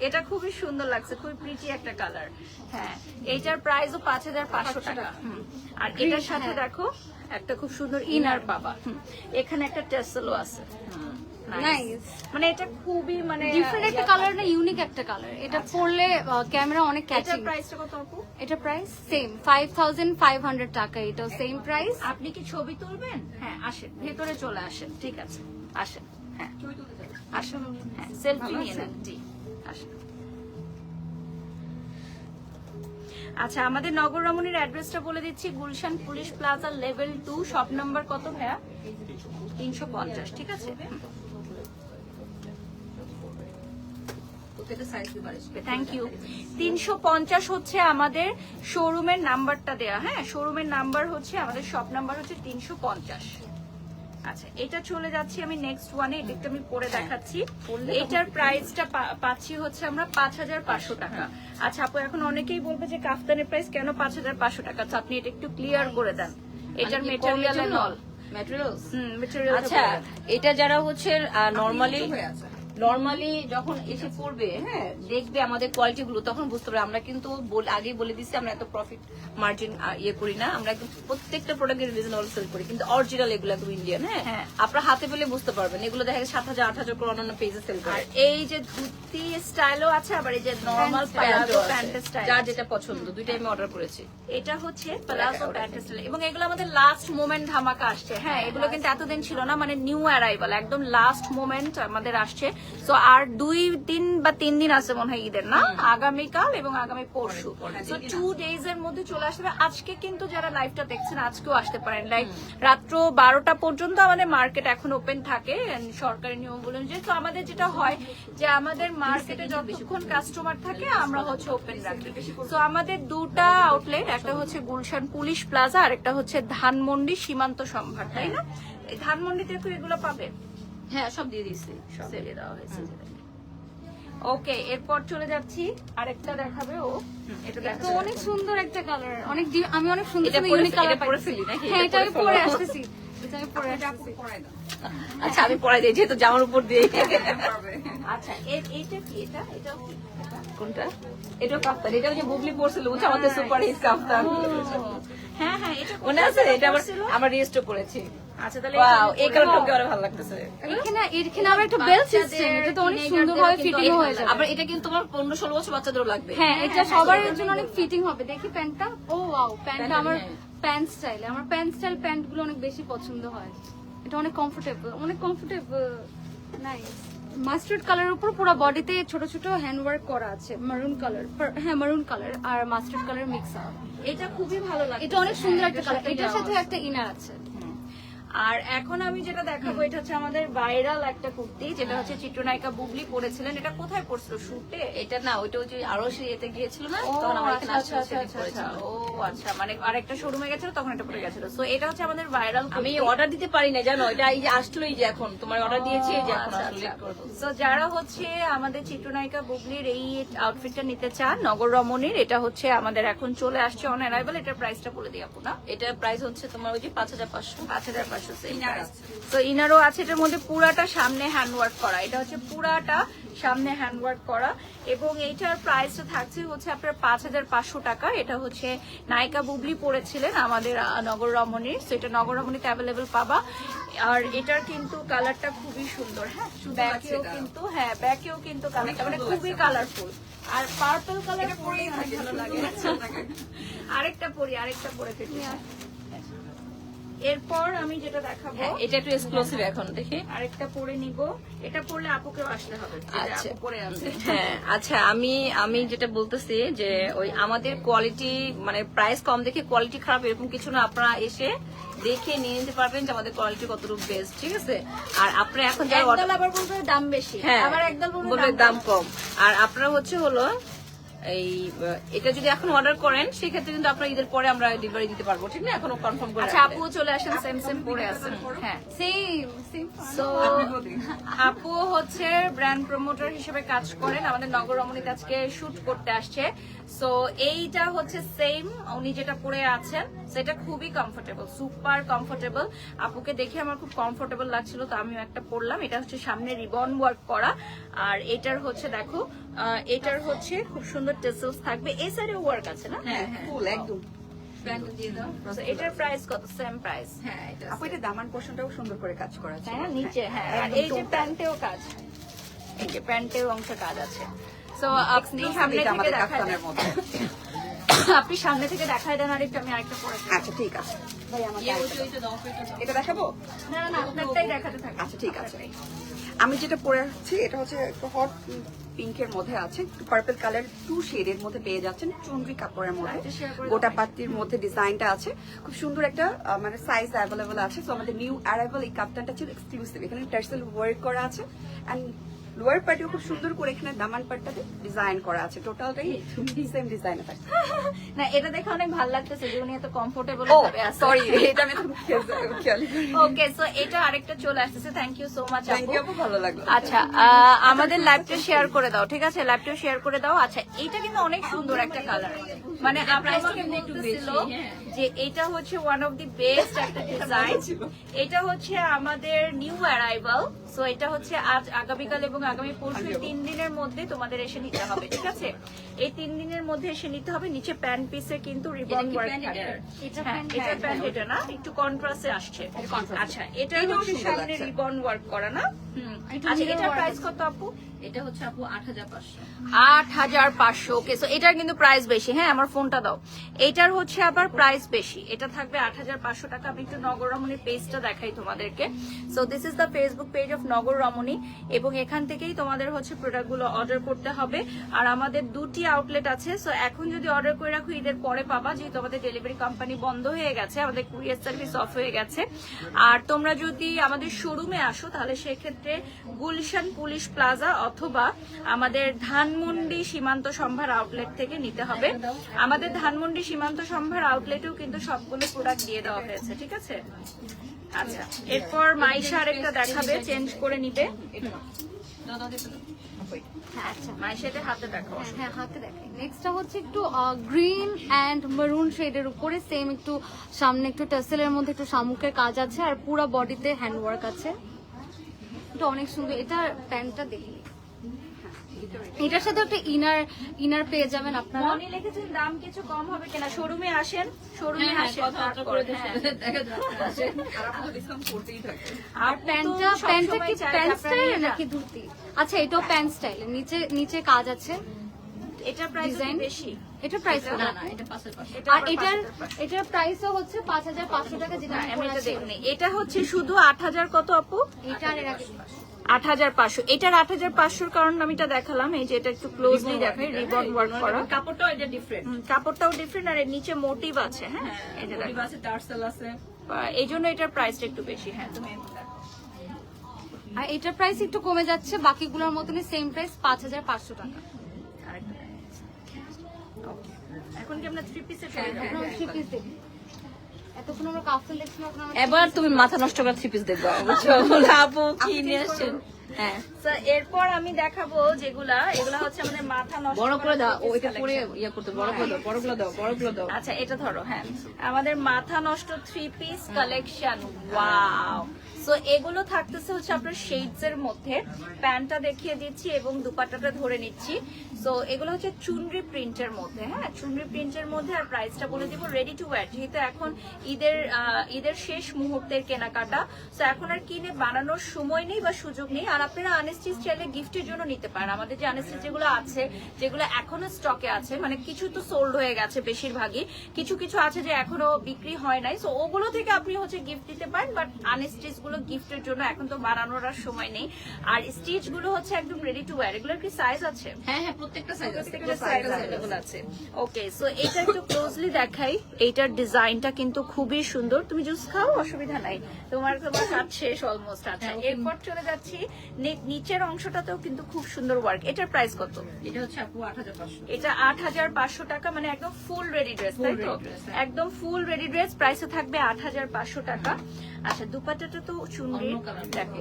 এটা খুবই সুন্দর লাগছে, খুবই প্রিটি একটা কালার। হ্যাঁ, এইটার প্রাইসও 5500 টাকা। আর এটার সাথে দেখো একটা খুব সুন্দর ইনার পাবা। এখানে একটা টেসেলও আছে। Nice. মানে এটা খুবই মানে ডিফারেন্ট একটা কালার না, ইউনিক একটা কালার। এটা পরলে ক্যামেরা অনেক এটার ক্যাচিং। প্রাইসটা কত আপু? এটা প্রাইস সেম 5500 টাকা। এটাও সেম প্রাইস। আপনি কি ছবি তুলবেন? হ্যাঁ, আসেন ভেতরে চলে আসেন। ঠিক আছে, আসেন। হ্যাঁ, আসেন। হ্যাঁ, সেলফি নিয়ে নেন। জি, আসেন। আচ্ছা, আমাদের নগর রমণীর অ্যাড্রেসটা বলে দিচ্ছি। Gulshan police plaza level 2, shop number কত ভাইয়া? 350। ঠিক আছে, থ্যাংক ইউ। 350 হচ্ছে আমাদের শোরুমের নাম্বারটা দেয়া। হ্যাঁ, শোরুমের নাম্বার হচ্ছে, আমাদের শপ নাম্বার হচ্ছে 350। আচ্ছা, এটা চলে যাচ্ছি আমি নেক্সট ওয়ানে। এটা একটু আমি পরে দেখাচ্ছি। এটার প্রাইসটা পাচ্ছি হচ্ছে আমরা 5500 টাকা। আচ্ছা আপু, এখন অনেকেই বলবে যে কাফতানের প্রাইস কেন 5500 টাকা? তো আপনি এটা একটু ক্লিয়ার করে দেন। এটার material and all materials. Material. আচ্ছা, এটা যারা হচ্ছে নরমালি নরমালি যখন এসে পড়বে, হ্যাঁ, দেখবে আমাদের কোয়ালিটি গুলো, তখন বুঝতে পারবে। আমরা কিন্তু আগেই বলে দিচ্ছি আমরা এত প্রফিট মার্জিন ইয়ে করি না, আমরা একদম প্রত্যেকটা প্রোডাক্টের রিজনেবল সেল করি, কিন্তু অরিজিনাল এগুলো একদম ইন্ডিয়ান। হ্যাঁ, আপনার হাতে পেলে বুঝতে পারবেন। এগুলো দেখা যায় 7,000 8,000 করে অন্যান্য পেজে সেল করে। আর এই যে ধুতি স্টাইলও আছে, আবার এই যে নরমাল প্লাজো প্যান্ট স্টাইল, যার যেটা পছন্দ, দুইটাই আমি অর্ডার করেছি। এটা হচ্ছে প্লাজো প্যান্ট স্টাইল, এবং এগুলো আমাদের লাস্ট মোমেন্ট ধামাকা আসছে। হ্যাঁ, এগুলো কিন্তু এতদিন ছিল না, মানে নিউ অ্যারাইভাল, একদম লাস্ট মোমেন্ট আমাদের আসছে। সো আর 2 দিন বা 3 দিন আছে মনে হয় ঈদের, না? আগামীকাল এবং আগামী পরশু, সো 2 ডেজ এর মধ্যে চলে আসবে। আজকে কিন্তু যারা লাইভটা দেখছেন আজকেও আসতে পারেন, লাইক রাত্র 12টা পর্যন্ত আমাদের মার্কেট এখন ওপেন থাকে সরকারি নিয়মগুলো অনুযায়ী। তো আমাদের যেটা হয় যে আমাদের মার্কেটে যতক্ষণ কাস্টমার থাকে আমরা হচ্ছে ওপেন রাখি। তো আমাদের 2টা আউটলেট, একটা হচ্ছে গুলশান পুলিশ প্লাজা আর একটা হচ্ছে ধানমন্ডি সীমান্ত সম্ভার, তাই না? এই ধানমন্ডিতে একটু এগুলো পাবে। হ্যাঁ, সব দিয়ে দিচ্ছি, সব দিয়ে দেওয়া হয়েছে। ওকে, এরপর চলে যাচ্ছি, আরেকটা দেখাবে ও। এটা তো দেখো, অনেক সুন্দর একটা কালার, অনেক আমি অনেক সুন্দর এটা সুন্দর পরে- ইউনিক কালার এটা পরে ফেলি নাকি? হ্যাঁ, এটা এটা আমি পরে পরে ফেলো। আসতেছি, এটা আমি পরে আসতেছি। আচ্ছা, আমি পরে দিই, যেহেতু জামার উপর দিয়ে। আচ্ছা এইটা কি? এটা কোনটা? এটা কাফতান, এটা ওই যে বুবলি পরছিল, বুঝছো, আমাদের সুপার হিট কাফতান। হ্যাঁ হ্যাঁ, এটা মনে আছে? এটা আমরা রিস্টো করেছি। আচ্ছা, তাহলে ওয়াও, এই কালারটা অনেক ভালো লাগতেছে। এখানে আবার একটা বেল সিস্টেম, এটা তো অনেক সুন্দরভাবে ফিটিং হয়ে যাবে। আবার এটা কিন্তু তোমার 15-16 বছর বাচ্চাদেরও লাগবে। হ্যাঁ, এটা সবার জন্য অনেক ফিটিং হবে। দেখি প্যান্টটা, ও ওয়াও, প্যান্টটা প্যান্টটা, আমার হ্যাঁ। প্যান্ট স্টাইল, আমার প্যান্ট স্টাইল প্যান্ট গুলো অনেক বেশি পছন্দ হয়। এটা অনেক কমফোর্টেবল, নাইস। মাস্টার্ড কালারের উপর পুরো বডিতে ছোট ছোট হ্যান্ড ওয়ার্ক করা আছে, মারুন কালার, হ্যাঁ মারুন কালার আর মাস্টার্ড কালার মিক্স আপ। এটা খুবই ভালো লাগে। এটা অনেক সুন্দর একটা কালার, এটার সাথে একটা ইনার আছে। আর এখন আমি যেটা দেখাবো, এটা হচ্ছে আমাদের ভাইরাল একটা কুর্তি, যেটা হচ্ছে চিত্রনায়িকা বুবলি পরেছিলেন। এটা কোথায় পরছিল? শুটে? এটা না, ওইটা ওই যে আরো এতে গিয়েছিল না, ও তখন আমার এখানে আচ্ছা আসছিল, আচ্ছা সেদিন আচ্ছা পরেছিল। ও আচ্ছা, মানে আরেকটা শোরুমে গেছিল তখন এটা পরে গেছিল। সো এটা হচ্ছে আমাদের ভাইরাল। আমি অর্ডার দিতে পারি না, জানো, এটা এই যে আসলো, এই যে এখন তোমার অর্ডার দিয়েছি, এই যে এখন আসলে করবো। সো যারা হচ্ছে আমাদের চিত্রনায়িকা বুবলির এই আউটফিটটা নিতে চান, নগর রমণীর, এটা হচ্ছে আমাদের এখন চলে আসছে অন অ্যারাইভাল। এটার প্রাইসটা বলে দিই আপু না? এটার প্রাইস হচ্ছে তোমার ওই যে 5,500। 5,500 সেম প্রাইস। তো ইনারও আছে, এটার মধ্যে পুরাটা সামনে হ্যান্ডওয়ার্ক করা, এটা হচ্ছে পুরাটা সামনে হ্যান্ডওয়ার্ক করা, এবং এইটার প্রাইসটা থাকছে হচ্ছে আপনার 5,500 টাকা। এটা হচ্ছে নায়িকা বুবলি পরেছিলেন আমাদের নগর রমণীর, তো এটা নগর রমণীতে অ্যাভেলেবেল পাবা। আর এটার কিন্তু কালারটা খুবই সুন্দর। হ্যাঁ, ব্যাকেও কিন্তু, হ্যাঁ ব্যাকেও কিন্তু কালারটা মানে খুবই কালারফুল। আর পার্পল কালার পরে অনেক ভালো লাগে। আরেকটা পরে ফেলি। এরপর আমি যেটা দেখাবো, হ্যাঁ, এটা একটু এক্সক্লুসিভ এখন দেখি। আরেকটা পরে নিব। এটা পরলে আপুকেও আসতে হবে, যেটা আচ্ছা। আপু পরে আছে। হ্যাঁ, আচ্ছা, আমি যেটা বলতেছি যে ওই আমাদের কোয়ালিটি, মানে প্রাইস কম দেখে কোয়ালিটি খারাপ এরকম কিছু না। আপনারা এসে দেখে নিয়ে নিতে পারবেন যে আমাদের কোয়ালিটি কতটুকু বেস্ট, ঠিক আছে? আর আপনারা এখন যারা একদল আবার বলবে দাম বেশি, হ্যাঁ, আবার একদল বলবে বলবে দাম কম। আর আপনারা হলো এই এটা যদি এখন অর্ডার করেন, সেক্ষেত্রে কিন্তু আপনার ঈদের পরে আমরা ডেলিভারি দিতে পারবো, ঠিক না? এখনো কনফার্ম করে আচ্ছা, রাখলে। আপুও চলে আসেন, সেম পরে আছেন। হ্যাঁ, সেম সো আপু হচ্ছে ব্র্যান্ড প্রমোটার হিসেবে কাজ করেন, আমাদের নগর রমণীতে আজকে শুট করতে আসছে। সো এইটা হচ্ছে সেম উনি যেটা পরে আছেন, সেটা খুবই কমফোর্টেবল, সুপার কমফোর্টেবল। আপুকে দেখে আমার খুব কমফোর্টেবল লাগছিল, তো আমিও একটা পরলাম। এটা হচ্ছে সামনে রিবন ওয়ার্ক করা, আর এটার হচ্ছে দেখো, এটার হচ্ছে খুব সুন্দর টেসেলস থাকবে। এই সাইডে ওয়ার্ক আছে না? হ্যাঁ, ফুল একদম। So, এটার প্রাইস কত? Same price. হ্যাঁ, এটা আপু এটা দামান পোর্শনটাও সুন্দর করে কাজ করা আছে। হ্যাঁ, নিচে, হ্যাঁ, আর এই যে প্যান্টেও কাজ, এই যে প্যান্টেও অংশ কাজ আছে। সো আপনি সামনে থেকে আমাদের দেখায় কাফতানের দেন, মধ্যে। আপনি সামনে থেকে দেখায় দেন, আরেকটা আমি আরেকটা পরে দিই। আচ্ছা ঠিক আছে ভাই, আমাকে ইয়ে, আরেকটা ওইটা দাও, ওইটা দাও। এটা দেখাবো? না না না, আপনারটাই দেখাতে থাকুন। আচ্ছা ঠিক আছে। আমি যেটা পরে আছি এটা হচ্ছে একটু হট পিঙ্কের মধ্যে আছে, পার্পল কালার 2 শেডের মধ্যে পেয়ে যাচ্ছেন, চুনরি কাপড়ের মধ্যে, এটা share করে গোটা পাত্তির মধ্যে ডিজাইনটা আছে, খুব সুন্দর একটা মানে সাইজ অ্যাভেলেবল আছে। তো আমাদের নিউ অ্যারাইভাল এই কাপ্তানটা ছিল এক্সক্লুসিভ, এখানে টার্সেল ওয়ার্ক করা আছে, এন্ড লোয়ার পার্টিও খুব সুন্দর করে এখানে দামান পাটটাতে ডিজাইন করা আছে, টোটালটাই সেম ডিজাইনে থাকে। না, এটা দেখে অনেক ভালো লাগতেছে যে উনি এত কমফোর্টেবল ও ভাবে আছে। সরি, এটা আমি এখন খেয়াল করি। ওকে, সো এটা আরেকটা চলে আসছে। Thank you so much thank আপু। ইউ আপু, ভালো লাগলো। আচ্ছা, আমাদের লাইভটা শেয়ার করে দাও, ঠিক আছে? লাইভটা শেয়ার করে দাও। আচ্ছা, এটা কিন্তু অনেক সুন্দর একটা কালার, মানে আপনি আমাকে বলতেছিল যে এটা হচ্ছে ওয়ান অফ দি বেস্ট একটা ডিজাইন। এটা হচ্ছে আমাদের নিউ অ্যারাইভাল, সো এটা হচ্ছে আজ আগামীকাল এবং আগামী পরশু 3 দিনের মধ্যে তোমাদের এসে নিতে হবে, ঠিক আছে? এই 3 দিনের মধ্যে এসে নিতে হবে। নিচে প্যান্ট পিসে কিন্তু রিবন ওয়ার্ক থাকবে। এটা হ্যাঁ, প্যান্ট, এটা প্যান্ট, এটা না একটু কন্ট্রাস্টে আসছে। আচ্ছা, এটা হচ্ছে সামনে রিবন ওয়ার্ক করা না? আচ্ছা, এটার প্রাইস কত আপু? এটা হচ্ছে আপু 8500। 8500। ওকে, সো এটার কিন্তু প্রাইস বেশি। হ্যাঁ, আমার ফোনটা দাও। এটার হচ্ছে আবার প্রাইস বেশি, এটা থাকবে 8500 টাকা। আমি একটু নগর রমণীর পেজটা দেখাই তোমাদেরকে। So this is the Facebook page of Nagar Ramani, এবং এখান থেকেই তোমাদের হচ্ছে প্রোডাক্টগুলো অর্ডার করতে হবে। আর আমাদের 2টি আউটলেট আছে। সো এখন যদি অর্ডার করে রাখো ঈদের পরে পাবা, যেহেতু আমাদের ডেলিভারি কোম্পানি বন্ধ হয়ে গেছে, আমাদের কুরিয়ার সার্ভিস অফ হয়ে গেছে। আর তোমরা যদি আমাদের শোরুমে আসো তাহলে সেক্ষেত্রে গুলশান পুলিশ প্লাজা অথবা আমাদের ধানমন্ডি সীমান্ত সম্ভার আউটলেট থেকে নিতে হবে। আমাদের ধানমন্ডি সীমান্ত সম্ভার আউটলেটেও কিন্তু সবগুলো প্রোডাক্ট দিয়ে দেওয়া হয়েছে, ঠিক আছে? আচ্ছা, এরপর মাইশা আরেকটা দেখাবে, চেঞ্জ করে নিবে। হ্যাঁ, আচ্ছা মাইশা এটা হাতে দেখো। হ্যাঁ, হাতে দেখাই। নেক্সটটা হচ্ছে একটু গ্রিন অ্যান্ড মেরুন শেডের উপরে, সেম একটু সামনে একটু টাসেলের মধ্যে একটু শামুকের কাজ আছে, আর পুরো বডিতে হ্যান্ড ওয়ার্ক আছে। এটা অনেক সুন্দর। এটা প্যান্টটা দেখি, এটার সাথে একটা ইনার পেয়ে যাবেন আপনারা। মনি লিখেছেন দাম কিছু কম হবে কিনা? শোরুমে আসেন, শোরুমে আসেন। আর প্যান্টটা কি প্যান্ট স্টাইল নাকি ধুতি? আচ্ছা, এটাও প্যান্ট স্টাইল, নিচে কাজ আছে। এটার প্রাইস ডিজাইন বেশি। এটা প্রাইস না না, এটা 500। আর এটার প্রাইসও হচ্ছে 5500 টাকা, যেটা আমি এটা দেখিনি। এটা হচ্ছে শুধু 8000 কত আপু? এটা আর এর আগে 8500। এটার 8500 কারণ আমি এটা দেখালাম, এই যে এটা একটু ক্লোজলি দেখাই, রিবন ওয়ার্ক করা। কাপড়টাও এটা ডিফারেন্ট। কাপড়টাও ডিফারেন্ট, আর এর নিচে মোটিভ আছে। হ্যাঁ, এই যে দেখো, মোটিভ আছে, টার্সেল আছে। এই জন্য এটার প্রাইসটা একটু বেশি। হ্যাঁ, তুমি আর এটার প্রাইস একটু কমে যাচ্ছে, বাকিগুলোর মতনই সেম প্রাইস 5500 টাকা। আরেকটা ওকে। এখন কি আমরা 3 পিসে চলে যাবো? আপনারা 3 পিস দেখুন। এতক্ষণ আমরা কাফতান দেখছিলাম, এখন আমরা এবার তুমি মাথা নষ্ট করে 3 পিস দেখবা, বুঝছো? আপু কি নিয়ে আসছেন? হ্যাঁ, So, এরপর আমি দেখাবো যেগুলা, এগুলা হচ্ছে আমাদের মাথা নষ্ট বড় করে দাও। করা ওইটা piece পরে collection। ইয়া করতে, বড়গুলো দাও, বড়গুলো দাও, বড়গুলো দাও। আচ্ছা, এটা ধরো। হ্যাঁ, আমাদের মাথা নষ্ট 3 পিস কালেকশন। ওয়াও! সো এগুলো থাকতেছে হচ্ছে আপনার শেডস এর মধ্যে। প্যান্টটা দেখিয়ে দিচ্ছি এবং দুপাট্টাটা ধরে নিচ্ছি। সো এগুলো হচ্ছে চুনরি প্রিন্টের মধ্যে। হ্যাঁ, চুনরি প্রিন্টের মধ্যে। আর প্রাইসটা বলে দিব, রেডি টু ওয়্যার, যেহেতু এখন ঈদের শেষ মুহূর্তের কেনাকাটা। সো এখন আর কিনে বানানোর সময় নেই বা সুযোগ নেই। আর আপনারা আনস্টিচ চাইলে গিফটের জন্য নিতে পারেন। আমাদের যে আনস্টিচ যেগুলো আছে, যেগুলো এখনো স্টকে আছে, মানে কিছু তো সোল্ড হয়ে গেছে বেশিরভাগই, কিছু কিছু আছে যে এখনো বিক্রি হয় নাই। সো ওগুলো থেকে আপনি হচ্ছে গিফট দিতে পারেন, বাট আনস্টিচ গুলো গিফটের জন্য, এখন তো বানানোর আর সময় নেই। আর স্টিচ গুলো হচ্ছে একদম রেডি টু ওয়্যার। এগুলোর কি সাইজ আছে? হ্যাঁ হ্যাঁ, প্রত্যেকটা সাইজ আছে। প্রত্যেকটা সাইজ अवेलेबल আছে। ওকে, সো এটা একটু ক্লোজলি দেখাই। এইটার ডিজাইনটা কিন্তু খুবই সুন্দর। তুমি জুস খাও, অসুবিধা নাই। তোমার কাজ শেষ অলমোস্ট। আচ্ছা, এরপর চলে যাচ্ছি নিচের অংশটাতেও কিন্তু খুব সুন্দর ওয়ার্ক। এটার প্রাইস কত? এটা হচ্ছে আপু 8500। এটা 8500 টাকা, মানে একদম ফুল রেডি ড্রেস, তাই তো? একদম ফুল রেডি ড্রেস, প্রাইসে থাকবে 8500 টাকা। আচ্ছা, দুপাট্টাটা তো চুনরি, দেখো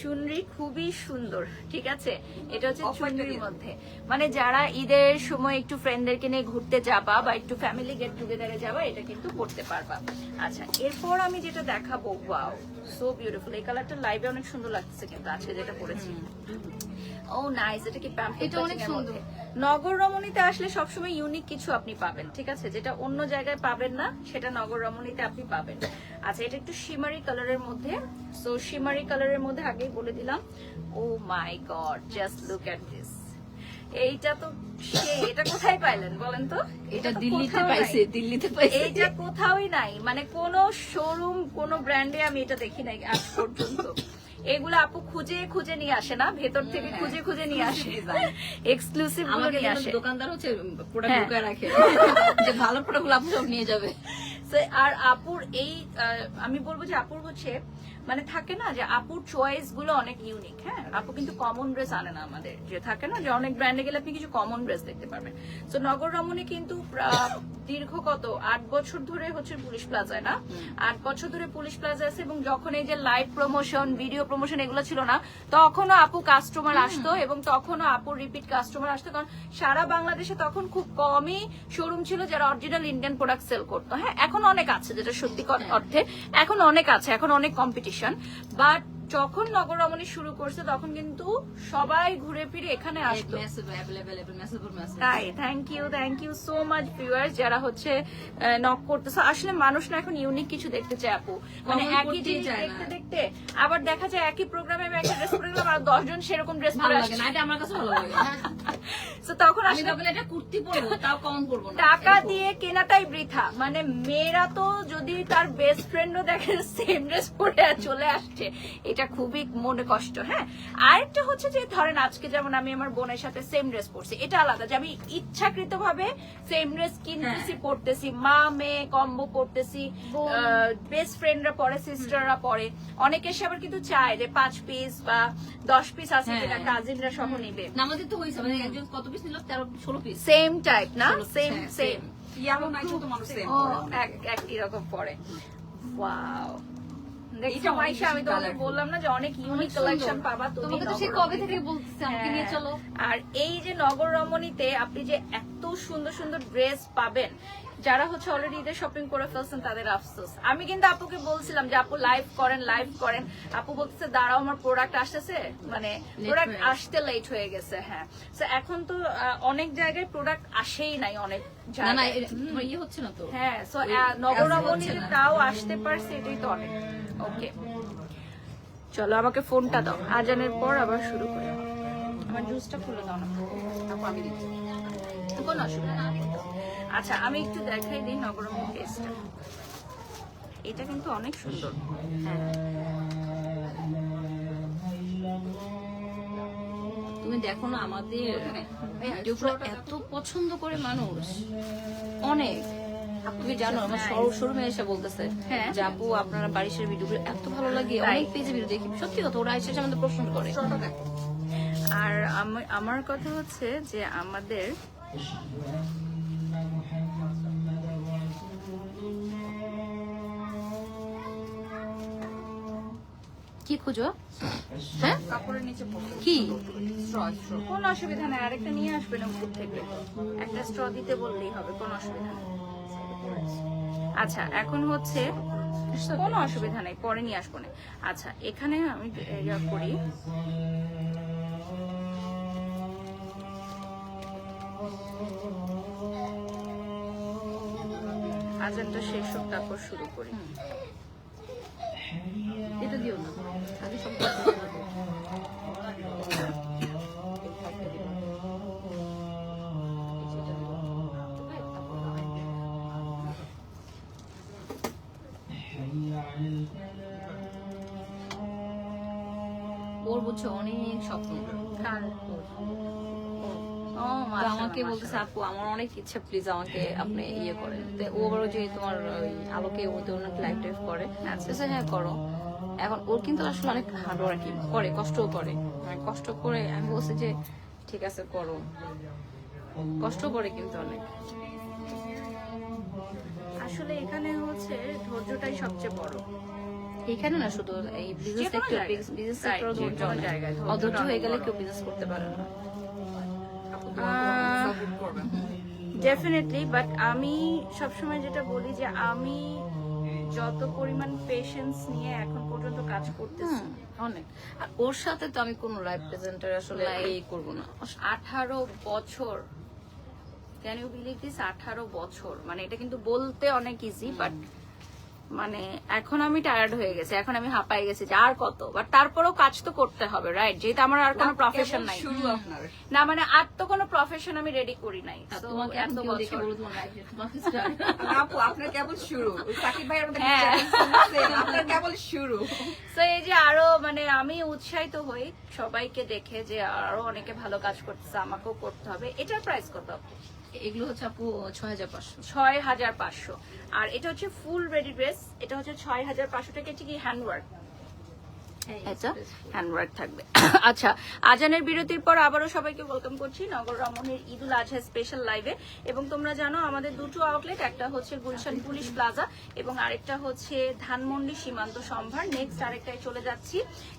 চুনরি খুবই সুন্দর, ঠিক আছে? এটা হচ্ছে চুনরির মধ্যে, মানে যারা ঈদের সময় একটু ফ্রেন্ডদেরকে নিয়ে ঘুরতে যাবা বা একটু ফ্যামিলি গেট টুগেদারে যাবা, এটা কিন্তু করতে পারবা। আচ্ছা, এরপর আমি যেটা দেখাবো, ওয়াও সো বিউটিফুল। এই কালারটা লাইভে অনেক সুন্দর লাগতেছে, কিন্তু আজকে যেটা পরেছি, ও নাইস। এটা কি প্যাম্পলেট? এটা অনেক সুন্দর। নগর রমণীতে আসলে সবসময় ইউনিক কিছু আপনি পাবেন, ঠিক আছে? যেটা অন্য জায়গায় পাবেন না, সেটা নগর রমণীতে আপনি পাবেন। আচ্ছা, এটা একটু শিমারি কালারের মধ্যে। সো শিমারি কালারের মধ্যে আগেই বলে দিলাম। Oh my god, just look at this. এইটা তো সেই, এটা কোথায় পাইলেন বলেন তো? এটা তো দিল্লিতে কোথাও পাইছে, নাই। দিল্লিতে পাইছে। এইটা কোথাওই নাই, মানে কোনো শোরুম, কোনো ব্র্যান্ডে আমি এটা দেখি নাই আজ পর্যন্ত। এগুলো আপু খুঁজে খুঁজে নিয়ে আসে না, ভেতর থেকে খুঁজে খুঁজে নিয়ে আসে, এক্সক্লুসিভ গুলো আমাকে নিয়ে যেন আসে। দোকানদার হচ্ছে প্রোডাক্ট হ্যাঁ। ঢুকায় রাখে, যে ভালো প্রোডাক্টগুলো আপু সব নিয়ে যাবে। আর আপুর এই আমি বলবো যে আপুর হচ্ছে, মানে থাকে না যে আপুর চয়েস গুলো অনেক ইউনিক। হ্যাঁ, আপু কিন্তু কমন ড্রেস আনে না আমাদের, যে থাকে না যে অনেক ব্র্যান্ডে গেলে আপনি কিছু কমন ড্রেস দেখতে পারবেন। তো নগর রমণী কিন্তু দীর্ঘ কত 8 বছর ধরে হচ্ছে পুলিশ প্লাজায়, না 8 বছর ধরে পুলিশ প্লাজা আছে। এবং যখন এই যে লাইভ প্রমোশন, ভিডিও প্রমোশন এগুলো ছিল না, তখনও আপু কাস্টমার আসতো, এবং তখনও আপুর রিপিট কাস্টমার আসতো, কারণ সারা বাংলাদেশে তখন খুব কমই শোরুম ছিল যারা অরিজিনাল ইন্ডিয়ান প্রোডাক্ট সেল করতো। হ্যাঁ, এখন অনেক আছে, যেটা সত্যি অর্থে এখন অনেক আছে, এখন অনেক কম্পিটিশন। বাট যখন নগররমণী শুরু করছে তখন কিন্তু সবাই ঘুরে ফিরে এখানে আসতো। তাই thank you so much viewers যারা হচ্ছে নক করতেছে। আসলে মানুষ না এখন ইউনিক কিছু দেখতে চায় আপু, মানে একই জিনিস দেখতে দেখতে আবার দেখা যায় একই প্রোগ্রামে আমি একটা ড্রেস পরে গেলাম আর 10 জন সেরকম ড্রেস পরে আসছে। আমার কাছে ভালো লাগে। তো তখন আমি আসলে ভাবলে এটা কুর্তি পরবো, তাও কমন করবো না। টাকা দিয়ে কেনাটাই বৃথা। মানে মেয়েরা তো যদি তার বেস্ট ফ্রেন্ডও দেখে সেম ড্রেস পরে চলে আসছে, এটা খুবই মনে কষ্ট। হ্যাঁ, আরেকটা হচ্ছে যে ধরেন আজকে যেমন আমি আমার বোনের সাথে সেম ড্রেস পরছি, এটা আলাদা যে আমি ইচ্ছাকৃত ভাবে সেম ড্রেস কিনতেছি, পরতেছি, মা মেয়ে কম্বো পরতেছি, বেস্ট ফ্রেন্ডরা পরে, সিস্টাররা পরে। অনেকে এসে আবার কিন্তু চায় যে 5 পিস বা 10 পিস আছে যেটা কাজিনরা সহ নিবে। আমাদের তো হয়েছে, মানে একজন কত পিস নিল, 16 পিস, সেম টাইপ না, সেম হ্যাঁ, সেম ইয়ামো নাইটো তো মানুষ সেম একই রকম পরে। ওয়াও, দেখছো মাইশা, আমি তোমাকে বললাম না যে অনেক ইউনিক কালেকশন পাবা তুমি। তোমাকে তো সেই কবে থেকে বলতেছি আমাকে নিয়ে চলো। আর এই যে নগর রমণীতে আপনি যে এত সুন্দর সুন্দর ড্রেস পাবেন, যারা হচ্ছে অলরেডি ঈদের শপিং করে ফেলছেন তাদের আফসোস। আমি কিন্তু আপুকে বলছিলাম যে আপু লাইভ করেন, আপু বলতেছে দাঁড়াও আমার প্রোডাক্ট আসতেছে, মানে প্রোডাক্ট আসতে লেট হয়ে গেছে। হ্যাঁ, তো এখন তো অনেক জায়গায় প্রোডাক্ট আসেই নাই, অনেক না না জায়গায় ইয়ে হচ্ছে না তো। হ্যাঁ, সো নগররমণীতে তাও আসতে পারছে, এটাই তো অনেক। ওকে, চলো আমাকে ফোনটা দাও, আজানের পর আবার শুরু করি। আমার জুসটা খুলে দাও না, আমি দিচ্ছি, কোনো অসুবিধা না। আচ্ছা, আমি একটু দেখাই দিই নগররমণীর ড্রেসটা। এটা কিন্তু অনেক সুন্দর। হ্যাঁ, তুমি দেখো না আমাদের ভিডিওগুলো এত পছন্দ করে মানুষ, অনেক। তুমি জানো আমার শোরুমে এসে বলতেছে যে আপু আপনারা বারিশের ভিডিওগুলো এত ভালো লাগে, অনেক পেজে ভিডিও দেখি। সত্যি কথা, ওরা এসে আমাদের প্রশ্ন করে। আর আমার কথা হচ্ছে যে আমাদের কি খুঁজো? হ্যাঁ, কাপড়ের নিচে কি কোনো অসুবিধা নেই, আরেকটা নিয়ে আসবেন উপর থেকে, একটা স্ট্র দিতে বললেই হবে, কোনো অসুবিধা নেই। আচ্ছা, এখন হচ্ছে কোনো অসুবিধা নেই, পরে নিয়ে আসবো না। আচ্ছা, এখানে আমি ইয়া করি, আজানটা শেষ হোক তারপর শুরু করি। এটা দিও না, আগে সব ওর বুঝছো অনেক স্বপ্ন। আমাকে বলতেছে আপু আমার অনেক ইচ্ছা, প্লিজ আমাকে আপনি ইয়ে করেন। ও বড় যে তোমার আলোকে ওদের অনেক লাইভ টাইভ করে। আচ্ছা হ্যাঁ করো। এখন ওর কিন্তু আসলে অনেক হার্ড ওয়ার্কিং করে, কষ্টও করে, মানে কষ্ট করে। আমি বলছি যে ঠিক আছে করো, কষ্ট করে কিন্তু অনেক। আসলে এখানে হচ্ছে ধৈর্যটাই সবচেয়ে বড়। এখানে না শুধু এই বিজনেস সেক্টর, বিজনেস সেক্টর ধৈর্য জায়গায় অধৈর্য হয়ে গেলে কেউ বিজনেস করতে পারে না। ডেফিনেটলি, বাট আমি সবসময় যেটা বলি যে আমি যত পরিমাণ পেশেন্স নিয়ে এখন পর্যন্ত কাজ করতেছি অনেক। আর ওর সাথে তো আমি কোনো লাইভ প্রেজেন্টার আসলে এই করবো না। 18 বছর, ক্যান ইউ বিলিভ দিস? 18 বছর, মানে এটা কিন্তু বলতে অনেক ইজি, বাট মানে এখন আমি টায়ার্ড হয়ে গেছি, এখন আমি হাঁপাই গেছি যে আর কত, বাট তারপরেও কাজ তো করতে হবে, রাইট? যেহেতু আমার আর কোনো প্রফেশন নাই না, মানে আর তো কোনো প্রফেশন আমি রেডি করি নাই। তোমাকে এত দেখে বলবো তোমার আপু আপনার কেবল শুরু, সাকিব ভাই আমাদের আপনার কেবল শুরু। তো এই যে আরো মানে আমি উৎসাহিত হই সবাইকে দেখে যে আরো অনেকে ভালো কাজ করতেছে, আমাকেও করতে হবে। এটার প্রাইস কত? এগুলো হচ্ছে আপু 6500। 6500। আর এটা হচ্ছে ফুল রেডি ড্রেস, এটা হচ্ছে 6500 টাকা। কি হ্যান্ডওয়ার্ক? এটা হ্যান্ডওয়ার্ক থাকবে। আচ্ছা, আজানের বিরতির পর আবারও সবাইকে ওয়েলকাম করছি নগর রমণীর ঈদুল আজহা স্পেশাল লাইভে। এবং তোমরা জানো আমাদের দুটো আউটলেট, একটা হচ্ছে গুলশান পুলিশ প্লাজা এবং আরেকটা হচ্ছে ধানমন্ডি সীমান্ত সম্ভার। নেক্সট আরেকটায় চলে যাচ্ছি,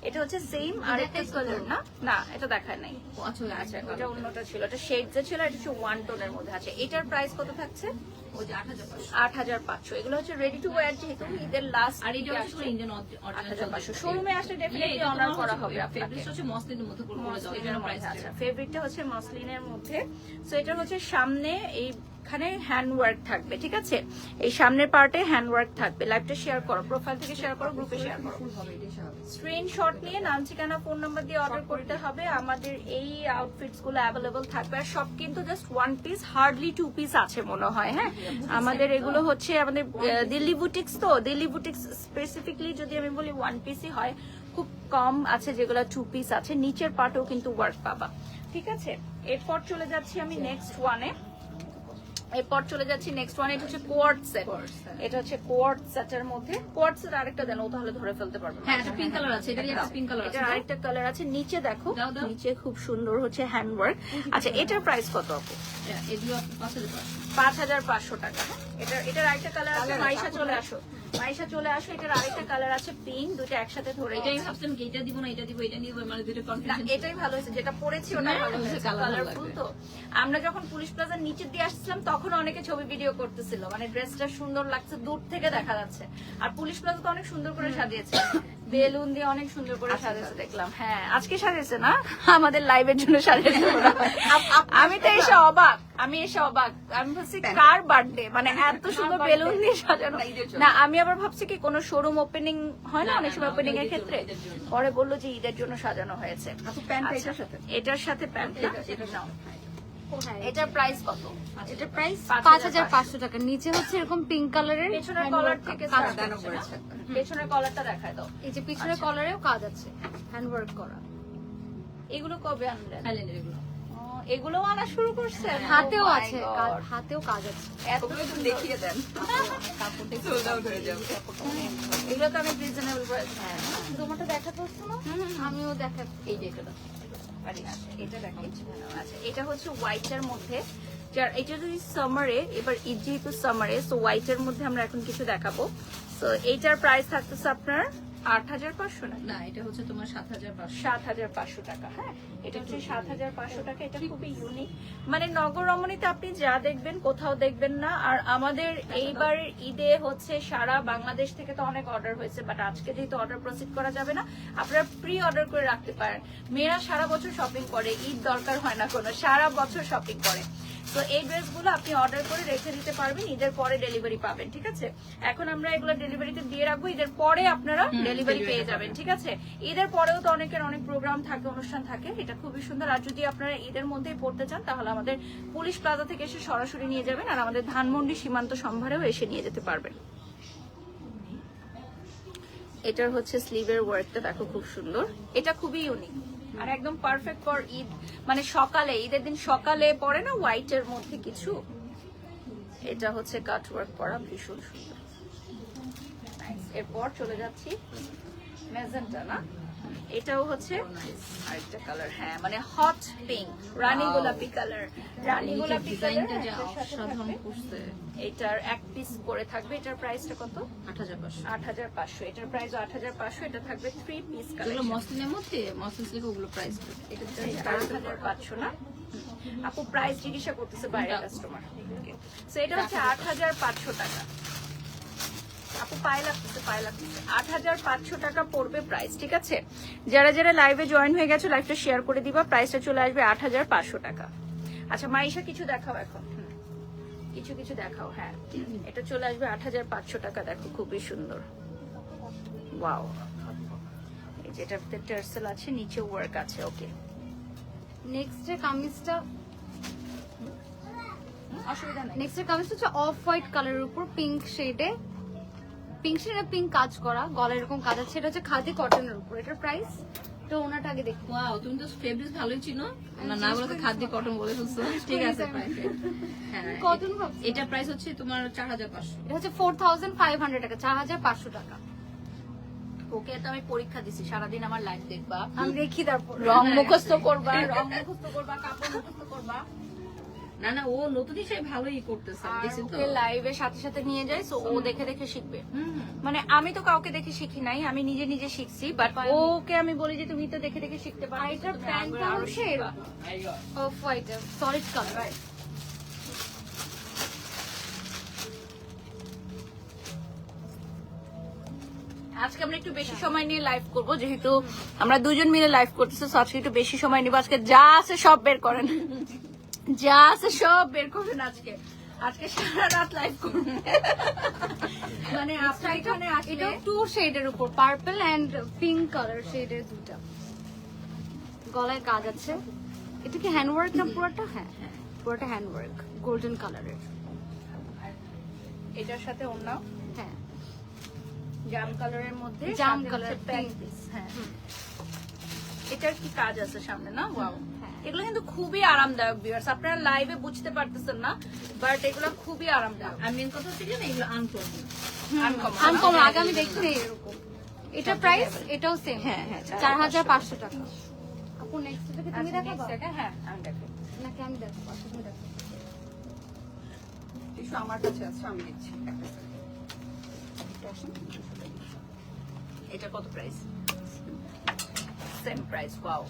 এটা হচ্ছে সেম আরেকটা কালার। না না, এটা দেখায় নাই। আচ্ছা, এটা অন্যটা ছিল, এটা শেড যে ছিল, এটা হচ্ছে 1 টোনের মধ্যে আছে। এটার প্রাইস কত থাকছে? ওই যে 8500 8500 এগুলো হচ্ছে রেডি টু ওয়্যার যেহেতু ঈদের লাস্ট আর এটা হচ্ছে ইন্ডিয়ান 8500 শোরুমে আসলে ডেফিনেটলি অনার করা হবে আপনাকে ফেব্রিক হচ্ছে মসলিনের মধ্যে করে দাও এই জন্য প্রাইস আছে আচ্ছা ফেব্রিকটা হচ্ছে মসলিনের মধ্যে সো এটা হচ্ছে সামনে এইখানে হ্যান্ড ওয়ার্ক থাকবে ঠিক আছে এই সামনের পার্টে হ্যান্ড ওয়ার্ক থাকবে লাইভটা শেয়ার করো প্রোফাইল থেকে শেয়ার করো গ্রুপে শেয়ার করো স্ক্রিনশট নিয়ে নাম ঠিকানা ফোন নাম্বার দিয়ে অর্ডার করতে হবে আমাদের এই আউটফিটস গুলো অ্যাভেলেবল থাকবে আর সব কিন্তু just one piece hardly 2 piece আছে মনে হয় হ্যাঁ আমাদের এগুলো হচ্ছে আমাদের দিল্লি বুটিক্স তো দিল্লি বুটিক্স স্পেসিফিকলি যদি আমি বলি ওয়ান পিসই হয় খুব কম আছে যেগুলো 2 পিস আছে নিচের পার্টেও কিন্তু ওয়ার্ক পাবা ঠিক আছে এরপর চলে যাচ্ছি আমি নেক্সট ওয়ানে এরপর চলে যাচ্ছি নেক্সট ওয়ান এটা হচ্ছে কোয়ার্ড সেট এটা হচ্ছে কোয়ার্ড সেটের মধ্যে কোয়ার্ড সেট আরেকটা দেন ও তাহলে ধরে ফেলতে পারবে হ্যাঁ এটা পিঙ্ক কালার আছে এটারই একটা পিঙ্ক কালার আছে এটা আরেকটা কালার আছে নিচে দেখো দাও, দাও। নিচে খুব সুন্দর হচ্ছে হ্যান্ড ওয়ার্ক আচ্ছা এটার প্রাইস কত আপু এগুলো 5500 5500 টাকা এটার আরেকটা কালার আছে মাইশা চলে আসো এটার আরেকটা কালার আছে পিঙ্ক দুটো একসাথে ধরে এটাই ভাবছিলাম কি এটা দিব না এটা দিব এটা নিব মানে দুটো না কনফিউশন এটাই ভালো হয়েছে যেটা পরেছি ওটা ভালো হয়েছে কালারফুল তো আমরা যখন পুলিশ প্লাজার নিচে দিয়ে আসছিলাম তখন অনেকে ছবি ভিডিও করতেছিল মানে ড্রেসটা সুন্দর লাগছে দূর থেকে দেখা যাচ্ছে আর পুলিশ প্লাজা তো অনেক সুন্দর করে সাজিয়েছে বেলুন দিয়ে অনেক সুন্দর করে সাজিয়েছে দেখলাম হ্যাঁ আজকে সাজিয়েছে না আমাদের লাইভের জন্য সাজিয়েছে ওরা। আমি তো এসে অবাক আমি ভাবছি কার বার্থডে মানে এত সুন্দর বেলুন দিয়ে সাজানো না আমি আবার ভাবছি কি কোনো শোরুম ওপেনিং হয় না অনেক সময় ওপেনিং এর ক্ষেত্রে পরে বললো যে ঈদের জন্য সাজানো হয়েছে আপু প্যান্টটা এটার সাথে এটার সাথে প্যান্টটা এটা নাও এটার প্রাইস কত এটার প্রাইস 5500 টাকা নিচে হচ্ছে এরকম পিঙ্ক কালারের পেছনের কলার থেকে দানো করেছে পেছনের কলারটা দেখায় দাও এই যে পিছনের কলারেও কাজ আছে হ্যান্ড ওয়ার্ক করা এগুলো কবে আনলেন থাইল্যান্ডের এগুলো ও, এগুলোও আনা শুরু করছেন হাতেও Oh my আছে God. হাতেও কাজ আছে এত একটু দেখিয়ে দেন সোল্ড আউট হয়ে যাবে এগুলো তো অনেক রিজনেবল প্রাইস হ্যাঁ তোমারটা দেখাতে হচ্ছে না আমিও দেখাচ্ছি এই যে এটা দাও। এটা দেখাচ্ছি আচ্ছা এটা হচ্ছে হোয়াইটের মধ্যে যার এটা যদি সামারে এবার ঈদ যেহেতু সামারে সো হোয়াইটের মধ্যে আমরা এখন কিছু দেখাবো সো এইটার প্রাইস থাকতেছে আপনার 8500 না না এটা হচ্ছে তোমার 7500 7500 টাকা হ্যাঁ এটা হচ্ছে 7500 টাকা এটা খুবই ইউনিক মানে নগর রমণীতে আপনি যা দেখবেন কোথাও দেখবেন না আর আমাদের এইবার ঈদে হচ্ছে সারা বাংলাদেশ থেকে তো অনেক অর্ডার হয়েছে বাট আজকে যেহেতু অর্ডার প্রসিড করা যাবে না আপনারা প্রি অর্ডার করে রাখতে পারেন মেয়েরা সারা বছর শপিং করে ঈদ দরকার হয় না কোনো সারা বছর শপিং করে তো এই ড্রেসগুলো আপনি অর্ডার করে রেখে দিতে পারবেন ঈদের পরে ডেলিভারি পাবেন ঠিক আছে এখন আমরা এগুলো ডেলিভারিতে দিয়ে রাখবো ঈদের পরে আপনারা ডেলিভারি পেয়ে যাবেন ঠিক আছে ঈদের পরেও তো অনেকের অনেক প্রোগ্রাম থাকে অনুষ্ঠান থাকে এটা খুবই সুন্দর আর যদি আপনারা ঈদের মধ্যেই পড়তে চান তাহলে আমাদের পুলিশ প্লাজা থেকে এসে সরাসরি নিয়ে যাবেন আর আমাদের ধানমন্ডি সীমান্ত সম্ভারেও এসে নিয়ে যেতে পারবেন এটার হচ্ছে স্লিভের ওয়ার্কটা দেখো খুব সুন্দর এটা খুবই ইউনিক আর একদম পারফেক্ট ফর ঈদ মানে সকালে ঈদের দিন সকালে পরে না হোয়াইটের মধ্যে কিছু এটা হচ্ছে কাট ওয়ার্ক করা ভীষণ সুন্দর এরপর চলে যাচ্ছি ম্যাজেন্টা না এটাও হচ্ছে আরেকটা কালার হ্যাঁ মানে হট পিঙ্ক রানী গোলাপি কালার রানী গোলাপি ডিজাইনটা কালার যা অসাধারণ করছে এটার এক পিস করে থাকবে এটার প্রাইসটা কত 8500 8500 এটার প্রাইস 8500 এটা থাকবে 3 পিস যেগুলো কালেকশন মসলিনের মধ্যে মসলিন সিল্ক ওগুলো প্রাইস এটা 8500 না আপু প্রাইস জিজ্ঞাসা করতেছে বাইরে কাস্টমার সো এটা হচ্ছে 8500 টাকা আপু পায়ে লাগতেছে 8500 টাকা পড়বে প্রাইস ঠিক আছে যারা যারা লাইভে জয়েন হয়ে গেছে লাইভটা শেয়ার করে দিবা প্রাইসটা চলে আসবে 8500 টাকা আচ্ছা মাইশা কিছু দেখাও এখন কিছু কিছু দেখাও হ্যাঁ এটা চলে আসবে 8500 টাকা দেখো খুবই সুন্দর ওয়াও এই যেটাতে টার্সেল আছে নিচে ওয়ার্ক আছে ওকে নেক্সট এর কামিজটা অসুবিধা নেই নেক্সট এর কামিজটা হচ্ছে অফ হোয়াইট কালারের উপর পিঙ্ক শেডে পিঙ্ক কাজ করা গলায় এরকম কাজ আছে এটা হচ্ছে খাদি কটনের উপর এটার প্রাইস তো ওনাটা আগে দেখো ওয়াও তুমি তো ফেব্রিক ভালোই চিনো না না বলে তো খাদ্য কটন বলে ফেলছো ঠিক আছে perfect। হ্যাঁ কটন ভাবছি এটা প্রাইস হচ্ছে তোমার 4500 এটা হচ্ছে 4500 টাকা 4500 টাকা ওকে তো আমি পরীক্ষা দিছি সারাদিন আমার লাইভ দেখবা আমি দেখি তারপর রং মুখস্থ করবা কাপড় মুখস্থ করবা না না ও নতুন হিসেবে ভালোই করতেছে আর দেখছি তো ওকে লাইভে সাথে সাথে নিয়ে যাই সো ও দেখে দেখে শিখবে হুম মানে আমি তো কাউকে দেখে শিখি নাই আমি নিজে নিজে শিখছি বাট ওকে আমি বলি যে তুমি তো দেখে দেখে শিখতে পারো আর এটার প্যান্টটা হচ্ছে অফ হোয়াইট সলিড কালার আজকে আমরা একটু বেশি সময় নিয়ে লাইভ করব, যেহেতু আমরা দুজন মিলে লাইভ করতেছি, তো আজকে একটু বেশি সময় নিব। আজকে যা আছে সব বের করেন, যা আছে সব বের করবেন আজকে। আজকে সারা রাত লাইভ করবেন। মানে আপনার এখানে আসলে এটা 2 শেডের উপর, পার্পল এন্ড পিঙ্ক কালার শেডের দুটো। গলায় কাজ আছে। এটা কি হ্যান্ডওয়ার্ক না পুরোটা? হ্যাঁ, পুরোটা হ্যান্ডওয়ার্ক, গোল্ডেন কালারের। এটার সাথে অন্য হ্যাঁ, জাম কালারের মধ্যে জাম সাথে কালার, হচ্ছে প্যান্ট পিস। হ্যাঁ, এটার কি কাজ আছে সামনে না? ওয়াও, এগুলো কিন্তু খুবই আরামদায়ক ভিউয়ার্স, আপনারা লাইভে বুঝতে পারতেছেন না, বাট এগুলো খুবই আরামদায়ক। আর মেন কথা হচ্ছে কি না, এগুলো আনকমন। আনকমন, আগে আমি দেখি না এরকম। এটা প্রাইস, এটাও সেম। হ্যাঁ, হ্যাঁ, 4500 টাকা। আপু নেক্সট থেকে তুমি আচ্ছা, দেখাবা next এটা, হ্যাঁ আমি দেখাবো। নাকি আমি দেখাবো? আচ্ছা, তুমি দেখো। টিস্যু আমার কাছে আছে, আমি দিচ্ছি একটা second। এটা কত প্রাইস? Same price. ওয়াও,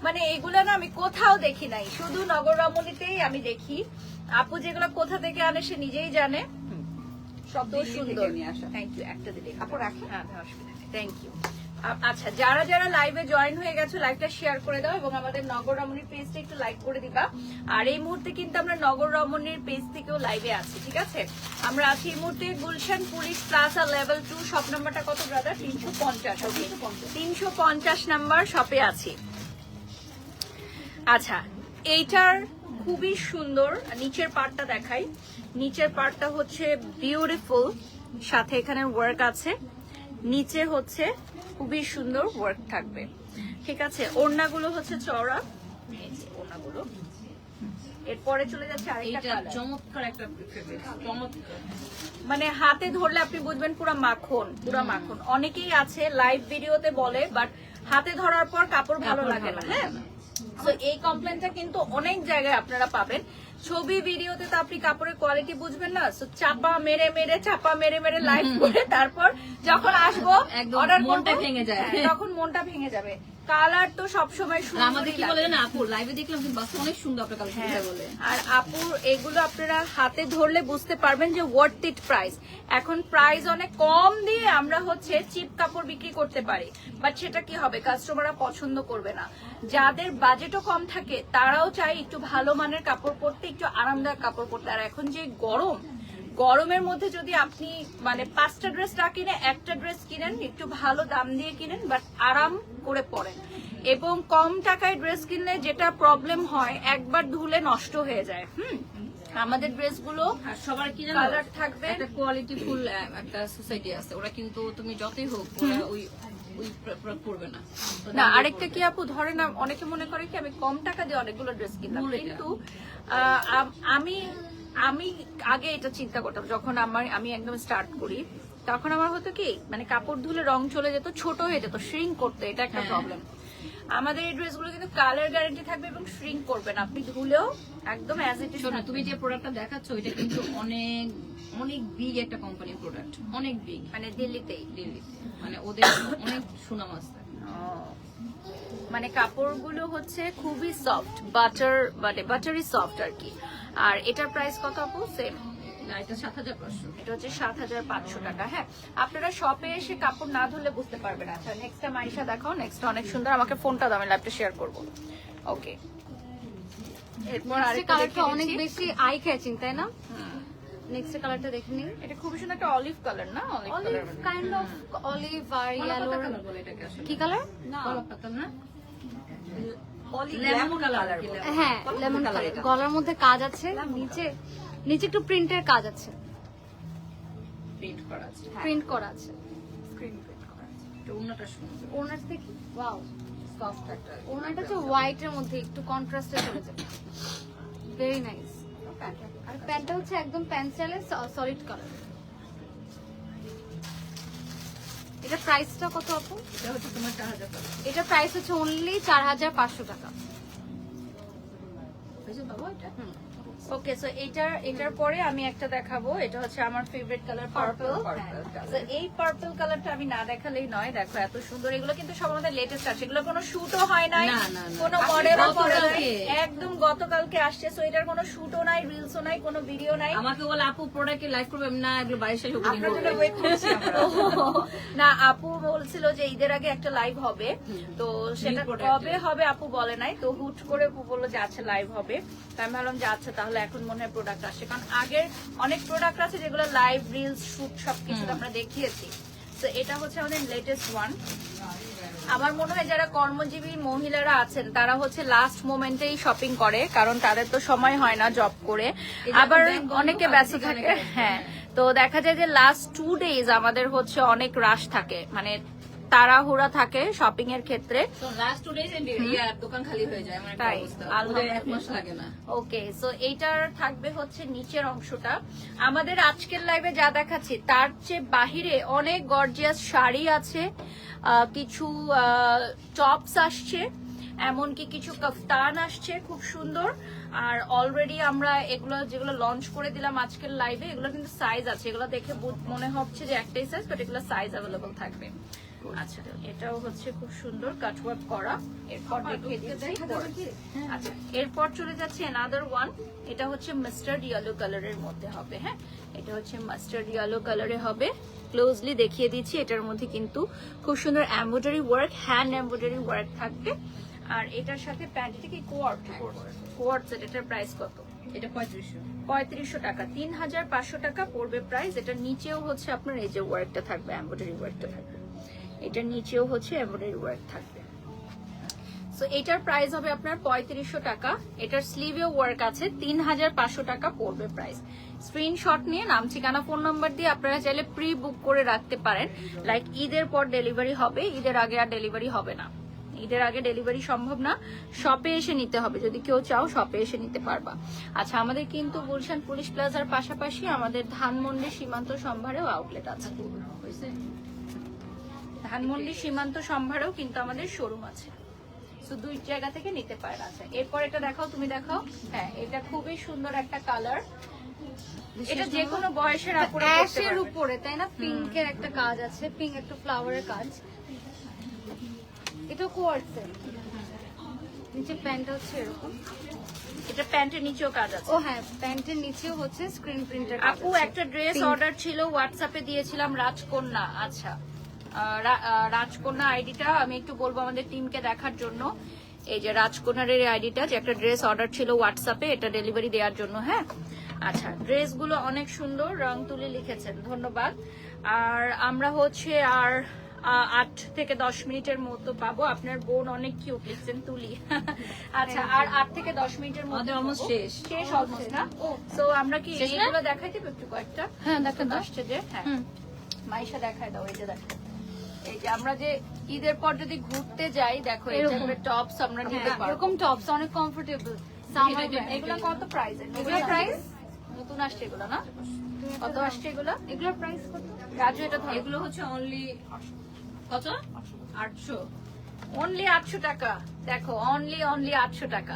মানে এগুলো না আমি কোথাও দেখি নাই, শুধু নগর রমণীতেই আমি দেখি। আপু যেগুলো কোথা থেকে আনে সে নিজেই জানে। সব তো দিল্লি সুন্দর, থেকে নিয়ে আসা। Thank you. একটা দিলে আপু রাখি? হ্যাঁ, অসুবিধা নেই, থ্যাংক ইউ। আচ্ছা, যারা যারা লাইভে জয়েন হয়ে গেছো লাইভটা শেয়ার করে দাও এবং আমাদের নগর রমণীর পেজটা একটু লাইক করে দিবা। আর এই মুহূর্তে কিন্তু আমরা নগর রমণীর পেজ থেকেও লাইভে আছি, ঠিক আছে? আমরা আছি এই মুহূর্তে Gulshan police plaza level 2, shop নাম্বারটা কত ব্রাদার? 350। 350 নাম্বার শপে আছি। আচ্ছা, এইটার খুবই সুন্দর নিচের পার্টটা দেখাই। নিচের পার্টটা হচ্ছে বিউটিফুল, সাথে এখানে ওয়ার্ক আছে। নিচে হচ্ছে খুবই সুন্দর ওয়ার্ক থাকবে, ঠিক আছে? ওড়নাগুলো হচ্ছে চওড়া, এই যে ওড়নাগুলো। এরপরে চলে যাচ্ছে আরেকটা এটা কালার, চমৎকার একটা ফেব্রিক, চমৎকার। মানে হাতে ধরলে আপনি বুঝবেন পুরো মাখন, পুরো মাখন। অনেকেই আছে লাইভ ভিডিওতে বলে, বাট হাতে ধরার পর কাপড় ভালো লাগে না। হ্যাঁ, তো এই কমপ্লেনটা কিন্তু অনেক জায়গায় আপনারা পাবেন। ছবি ভিডিওতে তো আপনি কাপড়ের কোয়ালিটি বুঝবেন না, তো চাপা মেরে মেরে লাইভ করে তারপর যখন আসবো একদম অর্ডার মনটা ভেঙে যায়। তখন মনটা ভেঙে যাবে। কালার তো সবসময় আর সুন্দর। আমাদের কি বলে না আপু, লাইভে দেখলাম কিন্তু বাস্তবে অনেক সুন্দর আপনার কালেকশনটা বলে। আর আপুর এগুলো আপনারা হাতে ধরলে বুঝতে পারবেন যে ওয়ার্থ ইট প্রাইস। এখন প্রাইস অনেক কম দিয়ে আমরা হচ্ছে চিপ কাপড় বিক্রি করতে পারি, বাট সেটা কি হবে, কাস্টমাররা পছন্দ করবে না। যাদের বাজেটও কম থাকে তারাও চায় একটু ভালো মানের কাপড় পরতে, একটু আরামদায়ক কাপড় পরতে। আর এখন যে গরমের মধ্যে যদি আপনি মানে 5টা ড্রেস না কিনে একটা ড্রেস কিনেন, একটু ভালো দাম দিয়ে কিনেন, বাট আরাম করে পরেন। এবং কম টাকায় ড্রেস কিনলে যেটা প্রবলেম হয়, একবার ধুলে নষ্ট হয়ে যায়। আমাদের ড্রেসগুলো আর সবার কি জানো, কালার থাকবে। একটা কোয়ালিটি ফুল একটা সোসাইটি আছে, ওরা কিন্তু তুমি যতই হোক ওরা ওই করবে না। না, আরেকটা কি আপু, ধরে না অনেকে মনে করে কি আমি কম টাকা দিয়ে অনেকগুলো ড্রেস কিনলাম, ভুল এটা। কিন্তু আমি আগে এটা চিন্তা করতাম যখন আমি একদম স্টার্ট করি, তখন আমার হতো কি মানে কাপড় ধুলে রং চলে যেত, ছোট হয়ে যেত, শ্রিঙ্ক করতে, এটা একটা প্রবলেম। আমাদের এই ড্রেসগুলো কিন্তু কালার গ্যারান্টি থাকবে এবং শ্রিঙ্ক করবে না, আপনি ধুলেও একদম অ্যাজ ইট ইজ। শোনো, তুমি যে প্রোডাক্টটা দেখাচ্ছ এটা কিন্তু অনেক অনেক বিগ একটা কোম্পানির প্রোডাক্ট, অনেক বিগ, মানে দিল্লিতেই। দিল্লিতে, মানে ওদের অনেক সুনাম আছে। মানে কাপড়গুলো হচ্ছে খুবই সফট, বাটারি সফট আর কি। আর এটার প্রাইস কত আপু? সেম, না এটা 7500। এটা হচ্ছে 7500 টাকা। হ্যাঁ, আপনারা শপে এসে কাপড় না ধরলে বুঝতে পারবেন। আচ্ছা, নেক্সট টাইম আয়েশা দেখাও। নেক্সট অনেক সুন্দর, আমাকে ফোনটা দাও, আমি লাইভটা শেয়ার করব। ওকে, এরপর আরেকটা কালারটা অনেক দেখিয়ে দিচ্ছি। বেশি আই ক্যাচিং, তাই না? নেক্সট কালারটা দেখে নিন। এটা খুবই সুন্দর একটা অলিভ কালার, না? Olive olive, colour, kind of olive আর ইয়েলো। কালার বলে এটাকে আসলে। কি কালার? কলা পাতা না, লেমন কালার। হ্যাঁ, লেমন কালার। গলার মধ্যে কাজ আছে, নিচে একটু প্রিন্টের কাজ আছে, প্রিন্ট করা আছে, প্রিন্ট করা আছে। এটা ওন্নাটা সুন্দর, ওনার থেকে ওয়াও, সফট একটা। ওনাটা হচ্ছে হোয়াইটের মধ্যে একটু কন্ট্রাস্টে চলে যাবে, ভেরি নাইস। আর প্যান্টটা হচ্ছে একদম প্যান্ট স্টাইলে সলিড কালার। এটা প্রাইসটা কত আপু? এটা হচ্ছে তোমার 4000 টাকা। এটা প্রাইস হচ্ছে অনলি 4500 টাকা। বুঝছো বাবা, এটা ওকে, সো এটার পরে আমি একটা দেখাবো, এটা হচ্ছে আমার ফেভারিট কালার পার্পল। তো এই পার্পল কালারটা আমি না দেখালেই নয়, দেখো এত সুন্দর। এগুলো কিন্তু সব আমাদের লেটেস্ট আছে, এগুলো কোনো শুটও হয় নাই, না, না, না। কোনো মডেলও করে নাই, গতকালকে। একদম গতকালকে আসছে। সো এটার কোনো শুটও নাই, রিলসও নাই, কোনো ভিডিও নাই। আমাকে বলে আপু প্রোডাক্টে লাইভ করবে, আমি না এগুলো বাড়ির সাথে ওপেনিং আপনার জন্য করবে। ওয়েট করছি আমরা। না, আপু বলছিল যে ঈদের আগে একটা লাইভ হবে, তো সেটা product কবে হবে আপু বলে নাই, তো হুট করে আপু বললো যে আচ্ছা লাইভ হবে। তো আমি ভাবলাম যে আচ্ছা তাহলে এখন মনে হয় প্রোডাক্ট আসছে, কারণ আগের অনেক প্রোডাক্ট আছে যেগুলো লাইভ, রিলস, শুট সবকিছু আমরা দেখিয়েছি। তো এটা হচ্ছে আমাদের লেটেস্ট ওয়ান। আমার মনে হয় যারা কর্মজীবী মহিলারা আছেন তারা হচ্ছে লাস্ট মোমেন্টেই শপিং করে, কারণ তাদের তো সময় হয় না জব করে, আবার অনেকে ব্যস্ত থাকে। হ্যাঁ, তো দেখা যায় যে লাস্ট 2 days আমাদের হচ্ছে অনেক রাশ থাকে, মানে তাড়াহুড়া থাকে শপিং এর ক্ষেত্রে। তো লাস্ট 2 days এন্ড দোকান খালি হয়ে যায়, আমার একটা তাই, অবস্থা। আলহামদুলিল্লাহ। 1 মাস লাগে না। ওকে, সো এইটার থাকবে হচ্ছে নিচের অংশটা। আমাদের আজকের লাইভে যা দেখাচ্ছি তার চেয়ে বাহিরে অনেক গর্জিয়াস শাড়ি আছে, কিছু টপস আসছে, এমনকি কিছু কাফতান আসছে খুব সুন্দর। আর অলরেডি আমরা এগুলো যেগুলো লঞ্চ করে দিলাম আজকের লাইভে, এগুলো কিন্তু সাইজ আছে, এগুলো দেখে মনে হচ্ছে যে একটাই সাইজ, বাট এগুলো সাইজ অ্যাভেলেবল থাকবে। আচ্ছা, এটাও হচ্ছে খুব সুন্দর কাটওয়ার্ক করা। এরপর দেখিয়ে দিচ্ছি। আচ্ছা, এরপর চলে যাচ্ছে অ্যানাদার ওয়ান। এটা হচ্ছে মাস্টার্ড ইয়েলো কালারের মধ্যে হবে। হ্যাঁ, এটা হচ্ছে মাস্টার্ড ইয়েলো কালারে হবে। ক্লোজলি দেখিয়ে দিচ্ছি, এটার মধ্যে কিন্তু খুব সুন্দর embroidery work, hand embroidery work থাকবে। আর এটার সাথে প্যান্টটা কি কোয়ার্ড সেট, এটার প্রাইস কত? এটা 3500। 3500 টাকা, 3500 টাকা পড়বে প্রাইস। এটার নিচেও হচ্ছে আপনার এই যে ওয়ার্কটা থাকবে, এমব্রয়ডারি ওয়ার্কটা থাকবে। এটার নিচেও হচ্ছে এমব্রয়ডারি ওয়ার্ক থাকবে। সো এটার প্রাইস হবে আপনার 3500 টাকা। এটার স্লিভেও ওয়ার্ক আছে, 3500 টাকা পড়বে প্রাইস। স্ক্রিনশট নিয়ে নাম, ঠিকানা, ফোন নাম্বার দিয়ে আপনারা চাইলে প্রি বুক করে রাখতে পারেন। লাইক ঈদের পর ডেলিভারি হবে, ঈদের আগে আর ডেলিভারি হবে না। ঈদের আগে ডেলিভারি সম্ভব না, শপে এসে নিতে হবে। যদি কেউ চাও শপে এসে নিতে পারবা। আচ্ছা, আমাদের কিন্তু গুলশান পুলিশ প্লাজার পাশাপাশি আমাদের ধানমন্ডি সীমান্ত সম্ভারেও আউটলেট আছে। ধানমন্ডি সীমান্ত সম্ভারেও কিন্তু আমাদের শোরুম আছে, তো 2 জায়গা থেকে নিতে পারেন। আচ্ছা, এরপর এটা দেখাও, তুমি দেখাও। হ্যাঁ, এটা খুবই সুন্দর একটা কালার, এটা যে কোনো বয়সের আপুরা পরতে অ্যাশের পারবে। উপরে, তাই না? পিঙ্কের একটা কাজ আছে, পিঙ্ক একটা ফ্লাওয়ারের কাজ। এটা কোয়ার্টসের নিচে প্যান্ট হচ্ছে এরকম। এটা প্যান্টের নিচেও কাজ আছে। ও হ্যাঁ, প্যান্টের নিচেও হচ্ছে স্ক্রিন প্রিন্টের কাজ আপু আছে। একটা ড্রেস অর্ডার ছিল, হোয়াটসঅ্যাপে দিয়েছিলাম, রাজকন্যা। আচ্ছা, রাজকন্যা আইডিটা আমি একটু বলবো আমাদের টিমকে দেখার জন্য। এই যে রাজকন্যার আইডিটা, যে একটা ড্রেস অর্ডার ছিল হোয়াটসঅ্যাপে, এটা ডেলিভারি দেওয়ার জন্য। হ্যাঁ, আচ্ছা, ড্রেসগুলো অনেক সুন্দর, রং তুলি লিখেছেন, ধন্যবাদ। আর আমরা হচ্ছে আর 8 থেকে 10 মিনিটের মতো পাবো। আপনার বোন অনেক কিউট লিখছেন, তুলি। আচ্ছা, আর 8 থেকে 10 মিনিটের মধ্যে আমাদের almost শেষ। শেষ অলমোস্ট না? তো আমরা কি শেষ না? এইগুলো দেখাই দেবো একটু কয়েকটা? হ্যাঁ, দেখান দাও। আসছে যে, হ্যাঁ, মাইশা দেখায় দাও। এই যে দেখো, এই যে আমরা যে ঈদের পর যদি ঘুরতে যাই, দেখো এরকম। এরকম টপস আমরা নিতে হ্যাঁ, পারবো। এরকম টপস অনেক কমফোর্টেবল। এগুলো কত প্রাইস? এগুলোর প্রাইস নতুন আসছে এগুলো না? কত আসছে এগুলো? এগুলোর প্রাইস কত? রাজু এটা ধরো। এগুলো হচ্ছে অনলি কত? 800। অনলি 800 টাকা। দেখো, অনলি 800 টাকা।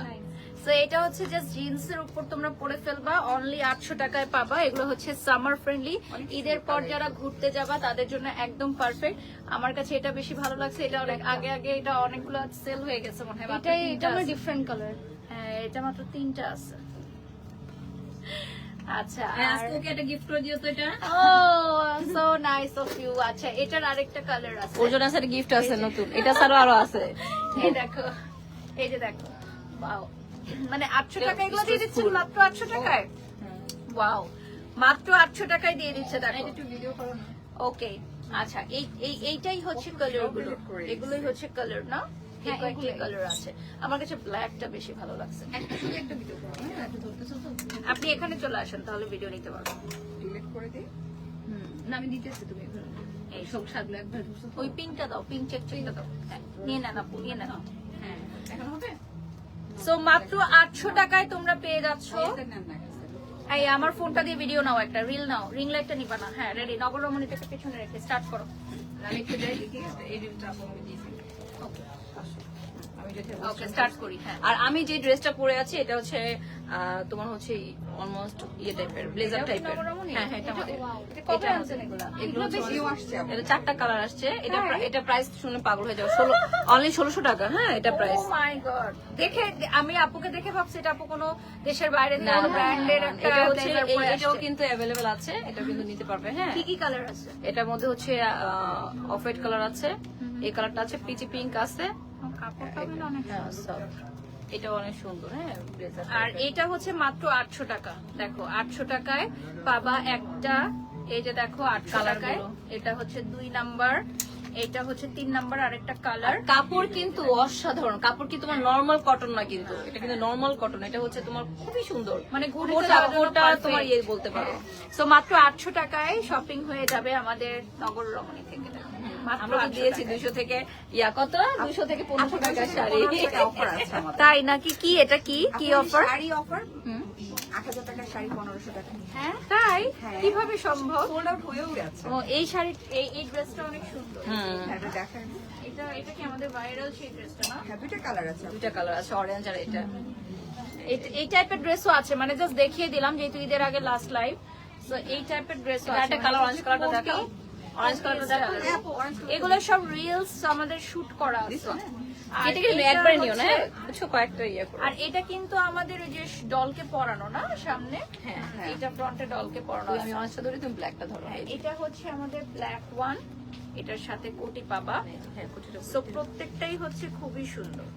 তো এটা হচ্ছে জাস্ট জিন্সের উপর তোমরা পরে ফেলবা, অনলি 800 টাকায় পাবা। এগুলো হচ্ছে সামার ফ্রেন্ডলি, ঈদের পর যারা ঘুরতে যাবা তাদের জন্য একদম পারফেক্ট। আমার কাছে এটা বেশি ভালো লাগছে, এটা অনেক আগে এটা অনেকগুলো সেল হয়ে গেছে মনে হয়। মাত্র এটা 3টা আমার আছে। Different colour. হ্যাঁ, এটা মাত্র 3টা আছে। আচ্ছা, আজকে ওকে একটা গিফট করে দিও তো এটা। ও সো নাইস অফ ইউ। আচ্ছা, এটার আরেকটা কালার আছে। ওর জন্য একটা গিফট আছে নতুন, এটা ছাড়াও আরো আছে। এই দেখো, এই যে দেখো, ওয়াও, মানে 800 টাকা এগুলো দিয়ে দিচ্ছেন মাত্র 800 টাকায়। ওয়াও, মাত্র 800 টাকায় দিয়ে দিচ্ছে। দেখো, একটু ভিডিও করো না। ওকে, আচ্ছা, এইটাই হচ্ছে কালার গুলো, এগুলোই হচ্ছে কালার না? হ্যাঁ, কয়েকটি এগুলোই। কালার আছে। আমার কাছে ব্ল্যাকটা বেশি ভালো লাগছে। শুধু একটা ভিডিও করো না, একটু ধরতেছো তো। আপনি এখানে চলে আসেন, তাহলে ভিডিও নিতে পারবেন। ডিলিট করে দিই। না, আমি দিতেছি, তুমি এখন এই সব শাকগুলো একবার ধরছো তো। ওই পিঙ্কটা দাও, পিঙ্ক চেকটা দাও। হ্যাঁ, নিয়ে নেন আপু, নিয়ে নেন। হ্যাঁ, এখন হবে? সো মাত্র 800 টাকায় তোমরা পেয়ে যাচ্ছ। এই আমার ফোনটা দিয়ে ভিডিও নাও, একটা রিল নাও, রিং লাইটটা নিবা না? হ্যাঁ, রেডি। নগর রমণীটাকে পেছনে রেখে স্টার্ট করো। আমি একটু যাই দেখি, এই রিলটা আপু আমি দিয়েছি। আমি যদি ওকে স্টার্ট করি হ্যাঁ আর আমি যে ড্রেসটা পরে আছি এটা হচ্ছে তোমার হচ্ছে অলমোস্ট ইয়ে টাইপের ব্লেজার টাইপের। হ্যাঁ হ্যাঁ এটা আমাদের এটা কবে আনছেন এগুলা? এগুলো হচ্ছে নিউ আসছে আবার। এটা 4টা কালার আসছে। এটা প্রাইস শুনে পাগল হয়ে যাবে। অনলি 1600 টাকা। হ্যাঁ এটা প্রাইস। ও মাই গড, দেখে আমি আপুকে দেখে ভাবছি এটা আপু কোনো দেশের বাইরে না কোনো ব্র্যান্ডের একটা এটা হচ্ছে blazer পরে এটাও আসছে। কিন্তু अवेलेबल আছে, এটাও কিন্তু নিতে পারবে। হ্যাঁ কি কি কালার আছে? এটার মধ্যে হচ্ছে অফ হোয়াইট কালার আছে, এই কালারটা আছে, পিচি পিঙ্ক আছে। কাপড়টা কিন্তু অনেক হ্যাঁ soft। এটাও অনেক সুন্দর। হ্যাঁ ব্লেজার আর এটা হচ্ছে মাত্র 800 টাকা। দেখো 800 টাকায় পাবা একটা, এই যে দেখো 800 Colour টাকায় গুলো। এটা হচ্ছে 2 নাম্বার, এটা হচ্ছে 3 নাম্বার আর একটা কালার। কাপড় কিন্তু অসাধারণ। কাপড় কি তোমার নরমাল কটন না, কিন্তু এটা কিন্তু নরমাল কটন। এটা হচ্ছে তোমার খুবই সুন্দর, মানে ঘুরে ওটা যাওয়ার জন্য ওটা perfect। তোমার ইয়ে বলতে পারো। সো মাত্র 800 টাকায় শপিং হয়ে যাবে আমাদের নগর রমণী থেকে। মাত্র আমরা তো 800 দিয়েছি টাকায়। 200 থেকে কত 200 থেকে 1500 টাকা শাড়ি। অফার আছে আমাদের। তাই নাকি? কি এটা কি কি আপনার অফার? শাড়ি অফার 8000 টাকার শাড়ি 1500 টাকা। হ্যাঁ তাই হ্যাঁ। কিভাবে সম্ভব? সোল্ড আউট হয়েও গেছে। ও এই শাড়ি এই ড্রেসটা অনেক সুন্দর। হুম এটা দেখেন, এটা কি আমাদের ভাইরাল সেই ড্রেসটা না? হ্যাঁ দুইটা কালার আছে। দুইটা কালার আছে, অরেঞ্জ আর এটা। এই টাইপের ড্রেসও আছে, মানে জাস্ট দেখিয়ে দিলাম যেহেতু ঈদের আগে লাস্ট লাইভ। সো এই টাইপের ড্রেসও আছে। একটা কালার অরেঞ্জ কালারটা দেখাও, অরেঞ্জ কালারটা দেখাও। এগুলো সব রিলস আমাদের শুট করা আছে। আর এটা কিন্তু এটা একবারে নিও না, হচ্ছে- কিছু কয়েকটা ইয়ে করো। আর এটা কিন্তু আমাদের ওই যে ডলকে পরানো না সামনে, হ্যাঁ এটা ফ্রন্টে ডলকে পরানো আমি আছে। অরেঞ্জটা ধরি, তুমি ব্ল্যাকটা ধরো। এই যে। এটা হচ্ছে আমাদের ব্ল্যাক ওয়ান, এটার সাথে কোটি পাবা। হ্যাঁ কুচিটা সো প্রত্যেকটাই হচ্ছে খুবই সুন্দর।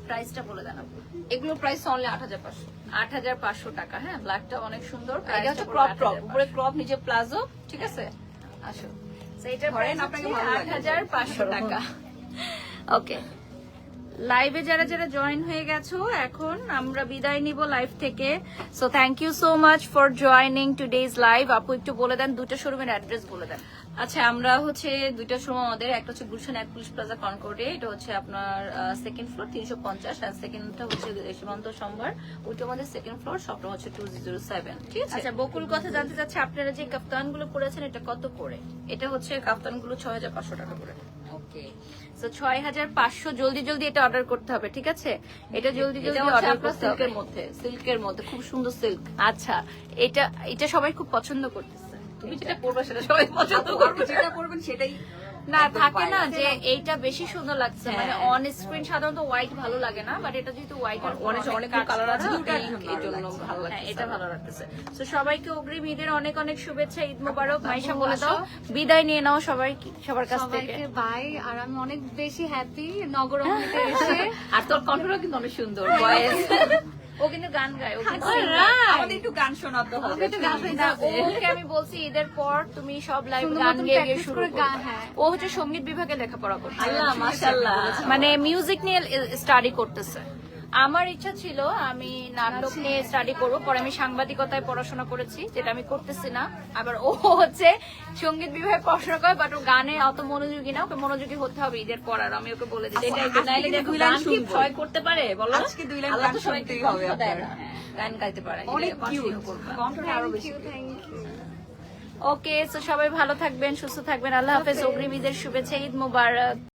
প্রাইসটা বলে দেন আপু। এগুলো প্রাইস অনলি 8500। 8500 টাকা। হ্যাঁ ব্ল্যাকটা অনেক সুন্দর। এটা হচ্ছে ক্রপ টপ, উপরে ক্রপ নিচে প্লাজো, ঠিক আছে? আসো So এটার ধরেন প্রাইস আপনাকে আপনাকে ভালো লাগবে। 8500 টাকা। ওকে, লাইভে যারা যারা জয়েন হয়ে গেছো এখন আমরা বিদায় নিব লাইভ থেকে। So thank you so much for joining today's live. আপু একটু বলে দেন দুটো শোরুমের অ্যাড্রেস বলে দেন। আচ্ছা, আমরা হচ্ছে দুইটার সময় আমাদের একটা হচ্ছে গুলশান এক পুলিশ প্লাজা কনকর্ডে, এটা হচ্ছে আপনার সেকেন্ড ফ্লোর 350, আর সেকেন্ডটা হচ্ছে সীমান্ত সম্ভার, ওইটা আমাদের সেকেন্ড ফ্লোর, সবটা হচ্ছে 2007। ঠিক আছে? আচ্ছা, বকুল কথা জানতে চাচ্ছে আপনারা যে কাফতানগুলো পরেছেন এটা কত করে? এটা হচ্ছে কাফতানগুলো 6500 টাকা করে। ওকে, সো 6500। জলদি জলদি এটা অর্ডার করতে হবে, ঠিক আছে? এটা জলদি এটা জলদি হচ্ছে অর্ডার আপনার করতে হবে। সিল্কের মধ্যে খুব সুন্দর সিল্ক। আচ্ছা, এটা সবাই খুব পছন্দ করতেছে। তুমি যেটা পরবে সেটা সবাই পছন্দ আপু করবে। যেটা করবেন সেটাই না একদম থাকে না viral। যে এইটা বেশি সুন্দর লাগছে, হ্যাঁ। মানে অন স্ক্রিন সাধারণত হোয়াইট ভালো লাগে না, বাট এটা যেহেতু হোয়াইট আর অনেক কালার আছে, এই জন্য ভালো হ্যাঁ, লাগছে। এটা ভালো লাগতেছে। তো সবাইকে অগ্রিম ঈদের অনেক অনেক শুভেচ্ছা, ঈদ মোবারক। মাইশা বলে দাও, বিদায় নিয়ে নাও সবার কাছ থেকে। সবাইকে বাই। আর আমি অনেক বেশি হ্যাপি নগরমণিতে এসে। আর তোর কণ্ঠটাও কিন্তু অনেক সুন্দর ভয়েস। ও কিন্তু গান গায়, ও কিন্তু আমাদের একটু গান শোনাতে হবে। না, ওকে আমি বলছি ঈদের পর তুমি সব লাইভ সুন্দর গান মতন গেয়ে practice শুরু করে করো। গান, হ্যাঁ। ও হচ্ছে সঙ্গীত বিভাগে লেখাপড়া করছে, আল্লাহ মাশাআল্লাহ। মানে মিউজিক নিয়ে স্টাডি করতেছে। আমার ইচ্ছা ছিল আমি নাটক নিয়ে স্টাডি করব, পরে আমি সাংবাদিকতায় পড়াশোনা করেছি, যেটা আমি করতেছি না। আবার ও হচ্ছে সঙ্গীত বিভাগে পড়াশোনা করে, বাট ও গানে অত মনোযোগী না, ওকে মনোযোগী হতে হবে ঈদের পর। আর আমি ওকে বলে দিচ্ছি সেটাই তো, আজকে নাইলে কিন্তু দেখো 2 লাইন গান কি শুনবো। ভয় করতে পারে বলো? আজকে 2 লাইন আল্লাহ গান তো সবাইকে শুনতেই হবে কণ্ঠ দেয় আপনার। না। গান গাইতে পারে, অনেক এটা কিউট, continue করবা। কণ্ঠটা আরো বেশি। ওকে, সো সবাই ভালো থাকবেন, সুস্থ থাকবেন। আল্লাহ হাফেজ। অগ্রিম ঈদের শুভেচ্ছা, ঈদ মোবারক।